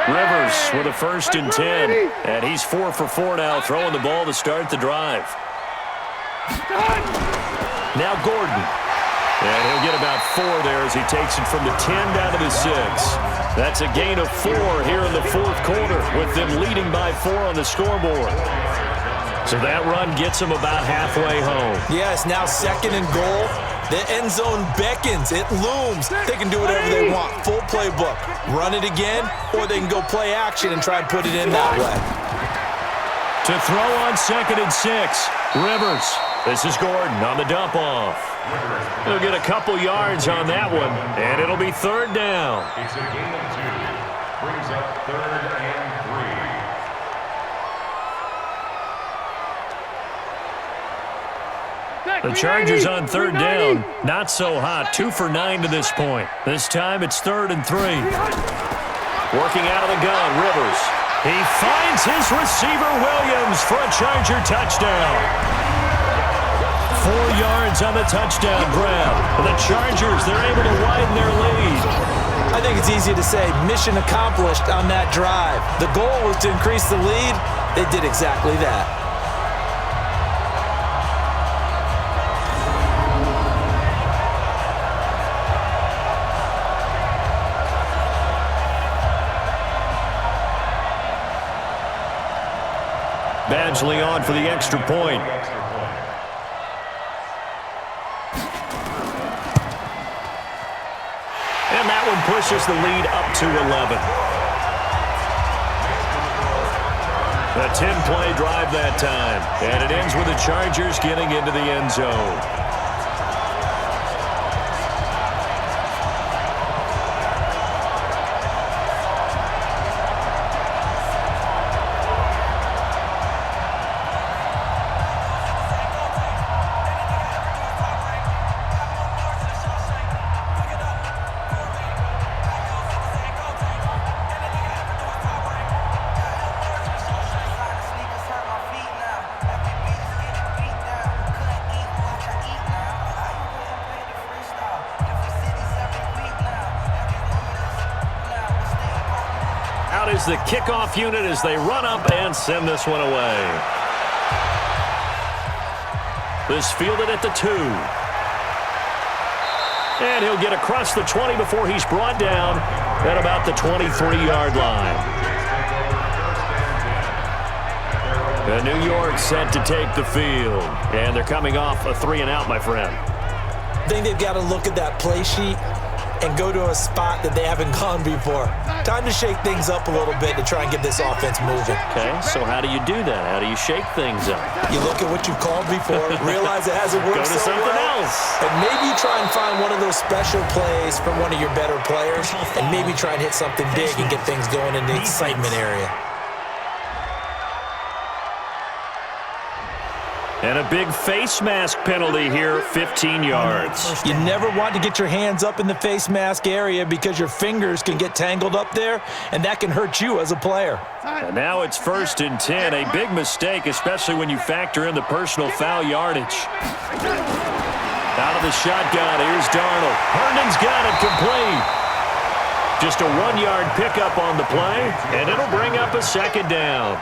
Rivers with a 1st and 10. And he's 4 for 4 now, throwing the ball to start the drive. Now Gordon. And he'll get about 4 there as he takes it from the 10 down to the 6. That's a gain of 4 here in the 4th quarter, with them leading by 4 on the scoreboard. So that run gets them about halfway home. Yes, now 2nd and goal. The end zone beckons. It looms. They can do whatever they want. Full playbook. Run it again, or they can go play action and try and put it in that way. To throw on 2nd and 6, Rivers. This is Gordon on the dump off. He'll get a couple yards on that one, and it'll be 3rd down. It's a gain of 2. Brings up 3rd and 3. The Chargers on 3rd down. Not so hot. 2 for 9 to this point. This time it's 3rd and 3. Working out of the gun, Rivers. He finds his receiver, Williams, for a Charger touchdown. 4 yards on the touchdown grab. The Chargers, they're able to widen their lead. I think it's easy to say mission accomplished on that drive. The goal was to increase the lead. They did exactly that. Badgley on for the extra point. And that one pushes the lead up to 11. A 10-play drive that time. And it ends with the Chargers getting into the end zone. Out is the kickoff unit as they run up and send this one away. This fielded at the 2. And he'll get across the 20 before he's brought down at about the 23-yard line. And New York set to take the field. And they're coming off a 3-and-out, my friend. I think they've got to look at that play sheet and go to a spot that they haven't gone before. Time to shake things up a little bit to try and get this offense moving. Okay, so how do you do that? How do you shake things up? You look at what you've called before, realize it hasn't worked Go to so something well, else. and maybe try and find one of those special plays from one of your better players, and maybe try and hit something big and get things going in the excitement area. And a big face mask penalty here, 15 yards. You never want to get your hands up in the face mask area because your fingers can get tangled up there, and that can hurt you as a player. And now it's 1st and 10. A big mistake, especially when you factor in the personal foul yardage. Out of the shotgun, here's Darnold. Herndon's got it complete. Just a 1-yard pickup on the play, and it'll bring up a 2nd down.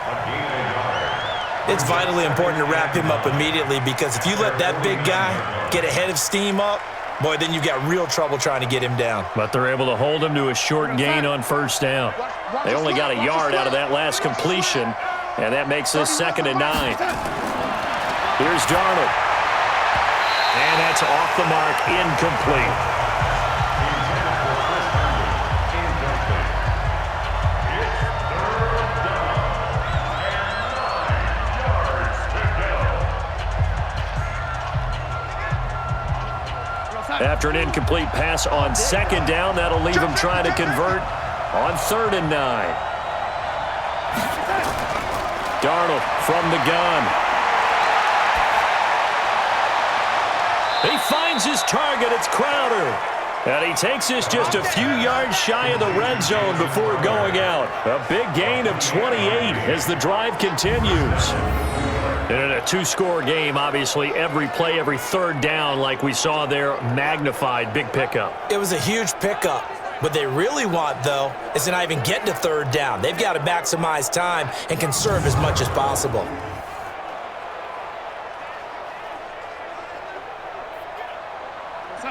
It's vitally important to wrap him up immediately because if you let that big guy get a head of steam up, boy, then you've got real trouble trying to get him down. But they're able to hold him to a short gain on 1st down. They only got a yard out of that last completion, and that makes this 2nd and 9. Here's Darnold. And that's off the mark, incomplete. After an incomplete pass on 2nd down, that'll leave him trying to convert on 3rd and 9. Darnold from the gun. He finds his target. It's Crowder. And he takes this just a few yards shy of the red zone before going out. A big gain of 28 as the drive continues. In a 2-score game, obviously, every play, every 3rd down, like we saw there, magnified, big pickup. It was a huge pickup. What they really want, though, is to not even get to 3rd down. They've got to maximize time and conserve as much as possible.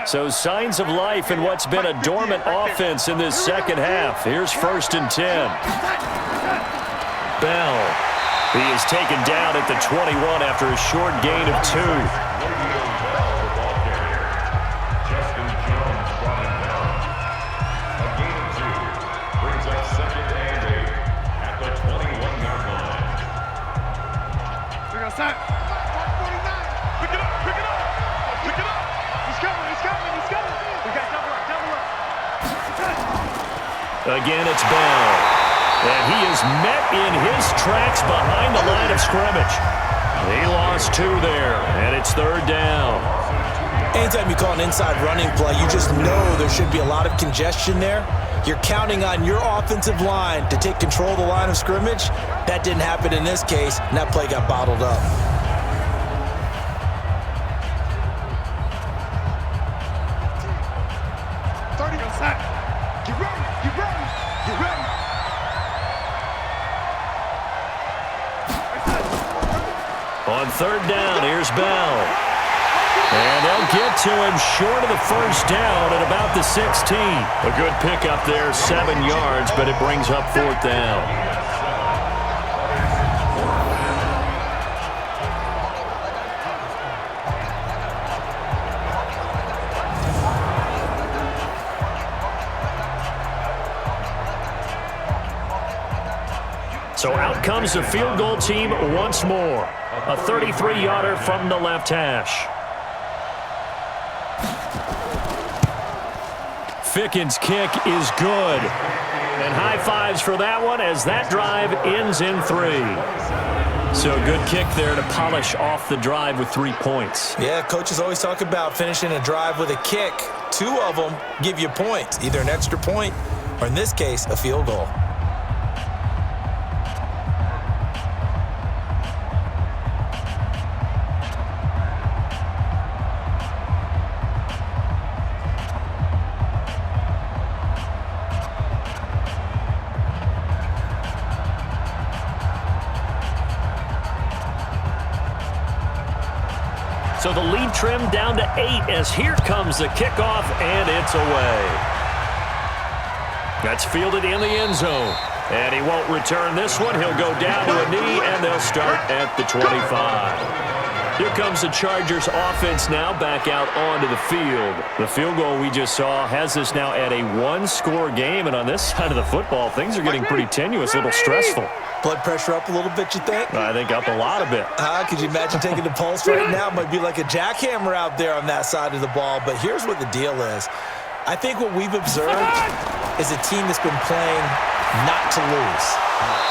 So signs of life in what's been a dormant offense in this 2nd half. Here's 1st and 10. Bell. He is taken down at the 21 after a short gain of 2. Justin Jones brought him down. A gain of 2 brings up 2nd and 8 at the 21-yard line. Pick it up, pick it up, pick it up. He's coming. We got double up. Again, it's Bell. And he is met in his tracks behind the line of scrimmage. He lost 2 there, and it's 3rd down. Anytime you call an inside running play, you just know there should be a lot of congestion there. You're counting on your offensive line to take control of the line of scrimmage. That didn't happen in this case, and that play got bottled up. Get ready. On 3rd down, here's Bell. And they'll get to him short of the 1st down at about the 16. A good pickup there, 7 yards, but it brings up 4th down. So out comes the field goal team once more. A 33-yarder from the left hash. Ficken's kick is good. And high fives for that one as that drive ends in 3. So good kick there to polish off the drive with 3 points. Yeah, coaches always talk about finishing a drive with a kick. 2 of them give you points, either an extra point or, in this case, a field goal. So the lead trimmed down to 8 as here comes the kickoff, and it's away. That's fielded in the end zone. And he won't return this one. He'll go down to a knee, and they'll start at the 25. Here comes the Chargers offense now back out onto the field. The field goal we just saw has us now at a one-score game, and on this side of the football, things are getting pretty tenuous, a little stressful. Blood pressure up a little bit, you think? I think up a lot of it. Could you imagine taking the pulse right now? It might be like a jackhammer out there on that side of the ball, but here's what the deal is. I think what we've observed is a team that's been playing not to lose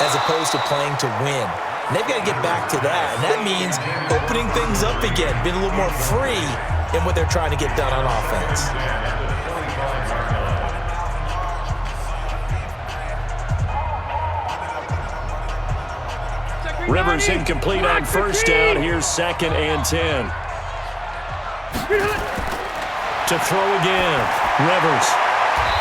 as opposed to playing to win. And they've got to get back to that, and that means opening things up again, being a little more free in what they're trying to get done on offense. Rivers incomplete on first down. Here's 2nd and 10. To throw again. Rivers.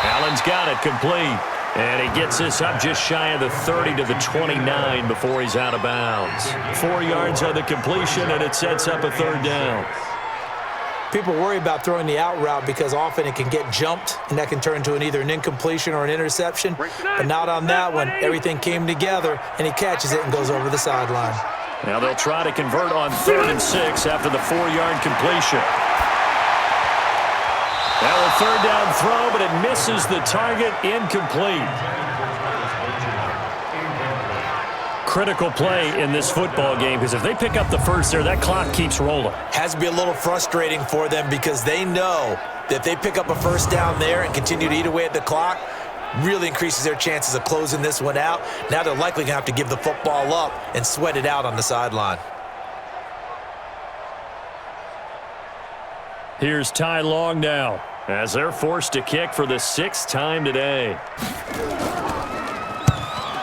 Allen's got it complete. And he gets this up just shy of the 30 to the 29 before he's out of bounds. 4 yards on the completion, and it sets up a 3rd down. People worry about throwing the out route because often it can get jumped, and that can turn into either an incompletion or an interception. But not on that one. Everything came together, and he catches it and goes over the sideline. Now they'll try to convert on 3rd and 6 after the 4-yard completion. Now a 3rd down throw, but it misses the target, incomplete. Critical play in this football game, because if they pick up the first there, that clock keeps rolling. Has to be a little frustrating for them because they know that if they pick up a first down there and continue to eat away at the clock, really increases their chances of closing this one out. Now they're likely going to have to give the football up and sweat it out on the sideline. Here's Ty Long now as they're forced to kick for the 6th time today.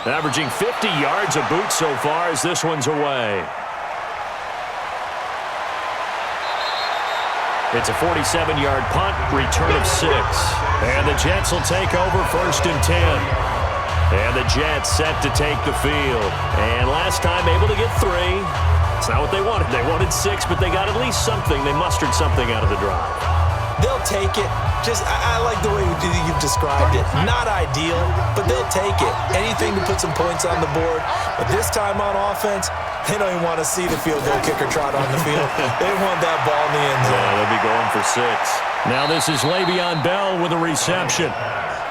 Averaging 50 yards a boot so far as this one's away. It's a 47-yard punt, return of 6. And the Jets will take over 1st and 10. And the Jets set to take the field. And last time able to get 3. It's not what they wanted. They wanted 6, but they got at least something. They mustered something out of the drive. They'll take it. I like the way you've described it. Not ideal, but they'll take it. Anything to put some points on the board. But this time on offense, they don't even want to see the field goal kicker trot on the field. They want that ball in the end zone. Yeah, they'll be going for 6. Now this is Le'Veon Bell with a reception.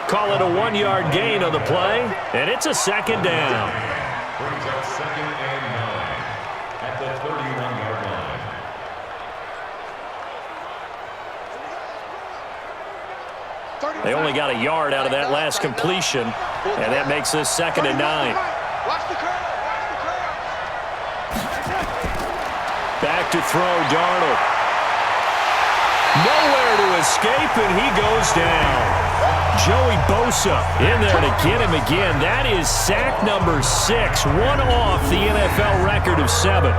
Call it a 1-yard gain on the play, and it's a 2nd down. Brings up 2nd and 9 at the 31-yard line. They only got a yard out of that last completion, and that makes this 2nd and 9. Back to throw, Darnold. Nowhere to escape, and he goes down. Joey Bosa in there to get him again. That is sack number 6, one off the NFL record of 7.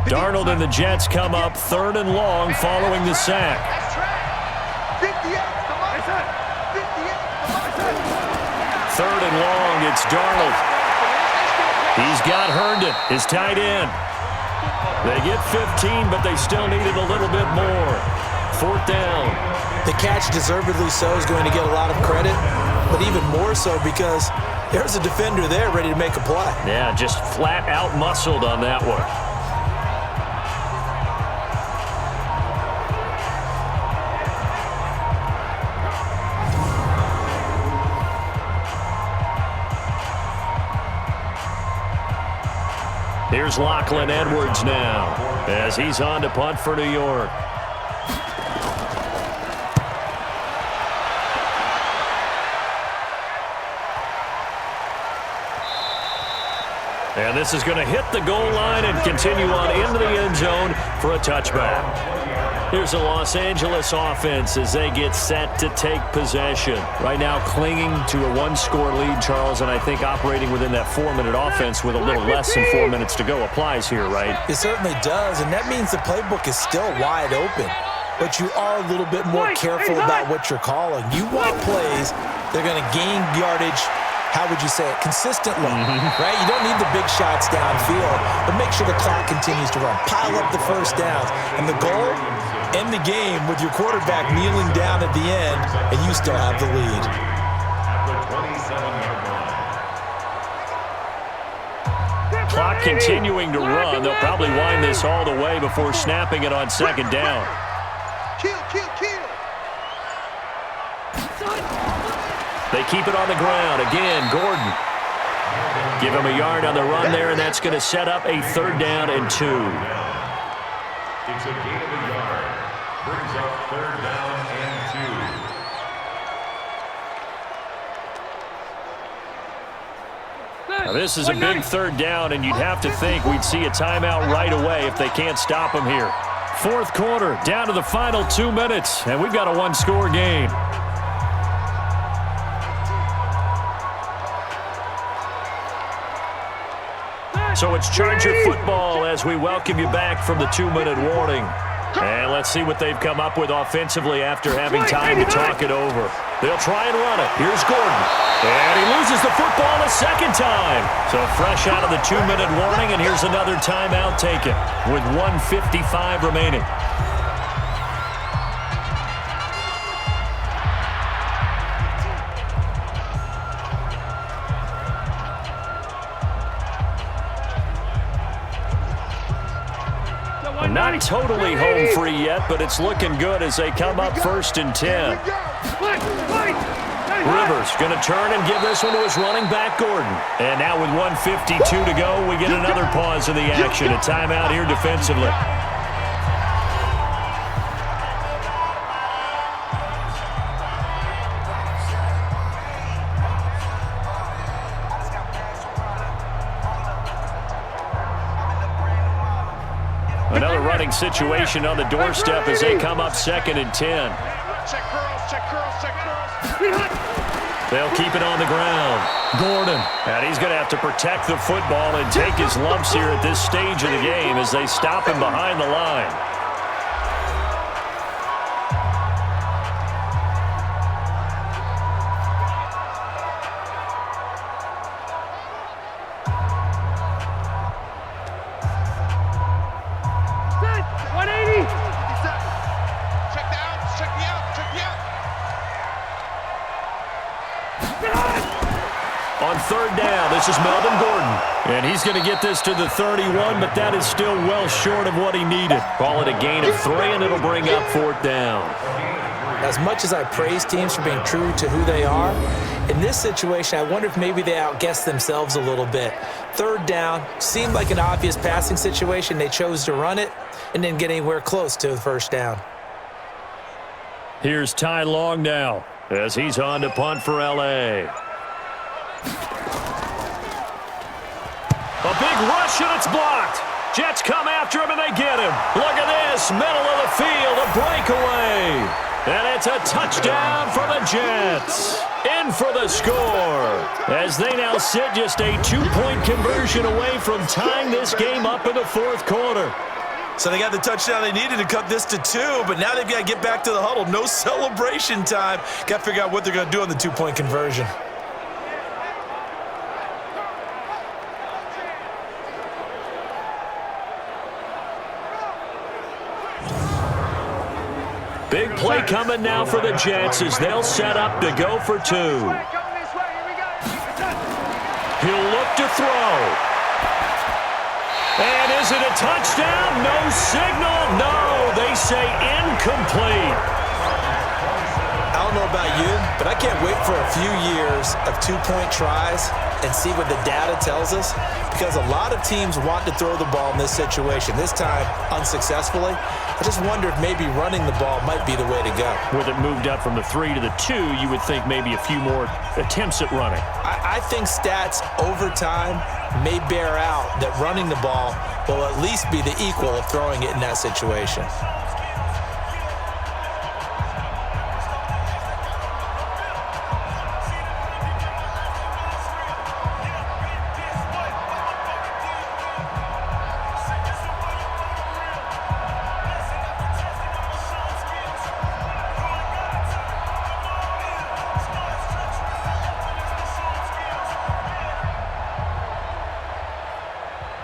Darnold and the Jets come up 3rd and long following the sack. 3rd and long, it's Darnold. He's got Herndon, his tight end. They get 15, but they still needed a little bit more. 4th down. The catch, deservedly so, is going to get a lot of credit, but even more so because there's a defender there ready to make a play. Yeah, just flat out muscled on that one. Here's Lachlan Edwards now as he's on to punt for New York. And this is going to hit the goal line and continue on into the end zone for a touchback. Here's the Los Angeles offense as they get set to take possession. Right now clinging to a one-score lead, Charles, and I think operating within that 4-minute offense with a little less than 4 minutes to go applies here, right? It certainly does, and that means the playbook is still wide open. But you are a little bit more careful about what you're calling. You want plays that are going to gain yardage, how would you say it, consistently, right? You don't need the big shots downfield, but make sure the clock continues to run. Pile up the first downs. And the goal, end the game with your quarterback kneeling down at the end, and you still have the lead. At the 27-yard line. Clock continuing to run. They'll probably wind this all the way before snapping it on second down. Kill, kill, kill. They keep it on the ground. Again, Gordon. Give him a yard on the run there, and that's going to set up a 3rd down and 2. It's a gain of a yard. Brings up 3rd down and 2. Now, this is a big 3rd down, and you'd have to think we'd see a timeout right away if they can't stop him here. 4th quarter, down to the final 2 minutes, and we've got a one-score game. So it's Charger football as we welcome you back from the 2-minute warning. And let's see what they've come up with offensively after having time to talk it over. They'll try and run it. Here's Gordon. And he loses the football a second time. So fresh out of the 2-minute warning, and here's another timeout taken with 1:55 remaining. Not totally home free yet, but it's looking good as they come up 1st and 10. Rivers going to turn and give this one to his running back, Gordon. And now with 1:52 to go, we get another pause in the action. A timeout here defensively. Another running situation on the doorstep as they come up 2nd and 10. Check girls, check girls, check girls. They'll keep it on the ground. Gordon. And he's going to have to protect the football and take his lumps here at this stage of the game as they stop him behind the line. On 3rd down, this is Melvin Gordon. And he's going to get this to the 31, but that is still well short of what he needed. Call it a gain of 3, and it'll bring up 4th down. As much as I praise teams for being true to who they are, in this situation, I wonder if maybe they outguessed themselves a little bit. 3rd down seemed like an obvious passing situation. They chose to run it and didn't get anywhere close to the 1st down. Here's Ty Long now as he's on to punt for L.A. A big rush, and it's blocked. Jets come after him, and they get him. Look at this, middle of the field, a breakaway. And it's a touchdown for the Jets. In for the score, as they now sit just a 2-point conversion away from tying this game up in the 4th quarter. So they got the touchdown they needed to cut this to 2, but now they've got to get back to the huddle. No celebration time. Got to figure out what they're going to do on the 2-point conversion. Big play coming now for the Jets as they'll set up to go for 2. He'll look to throw. And is it a touchdown? No signal. No, they say incomplete. I don't know about you, but I can't wait for a few years of 2-point tries and see what the data tells us, because a lot of teams want to throw the ball in this situation. This time, unsuccessfully. I just wonder if maybe running the ball might be the way to go. With it moved up from the 3 to the 2, you would think maybe a few more attempts at running. I think stats over time may bear out that running the ball will at least be the equal of throwing it in that situation.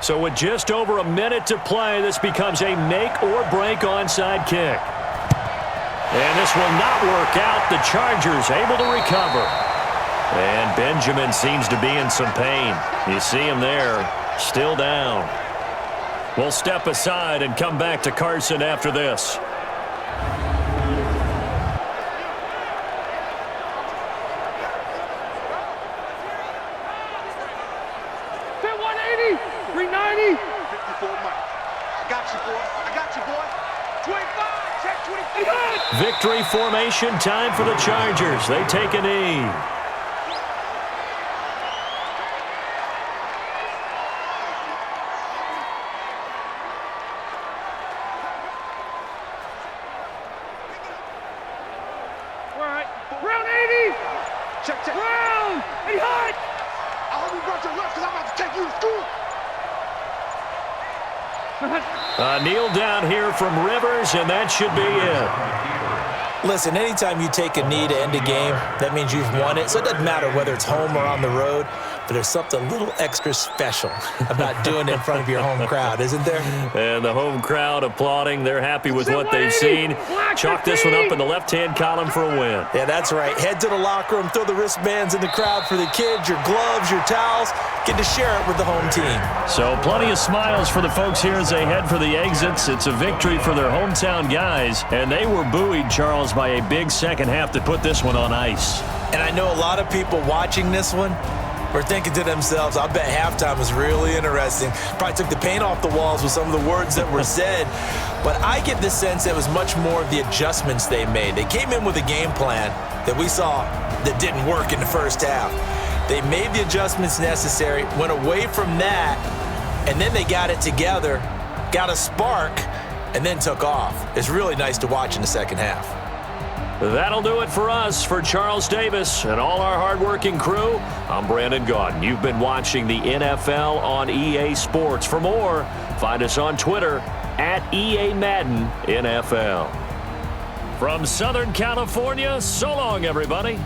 So with just over a minute to play, this becomes a make-or-break onside kick. And this will not work out. The Chargers able to recover. And Benjamin seems to be in some pain. You see him there, still down. We'll step aside and come back to Carson after this. Victory formation time for the Chargers. They take a knee. All right. Round 80. Check. Round. Hey, hot. I hope you brought your left because I'm about to take you to school. Kneel down here from Rivers, and that should be it. Listen, anytime you take a knee to end a game, that means you've won it. So it doesn't matter whether it's home or on the road, but there's something a little extra special about doing it in front of your home crowd, isn't there? And the home crowd applauding. They're happy with what they've seen. Chalk this one up in the left-hand column for a win. Yeah, that's right. Head to the locker room, throw the wristbands in the crowd for the kids, your gloves, your towels. Get to share it with the home team. So plenty of smiles for the folks here as they head for the exits. It's a victory for their hometown guys, and they were buoyed, Charles, by a big second half to put this one on ice. And I know a lot of people watching this one were thinking to themselves, I bet halftime was really interesting. Probably took the paint off the walls with some of the words that were said. But I get the sense it was much more of the adjustments they made. They came in with a game plan that we saw that didn't work in the first half. They made the adjustments necessary, went away from that, and then they got it together, got a spark, and then took off. It's really nice to watch in the second half. That'll do it for us. For Charles Davis and all our hardworking crew, I'm Brandon Gaudin. You've been watching the NFL on EA Sports. For more, find us on Twitter at EA Madden NFL. From Southern California, so long, everybody.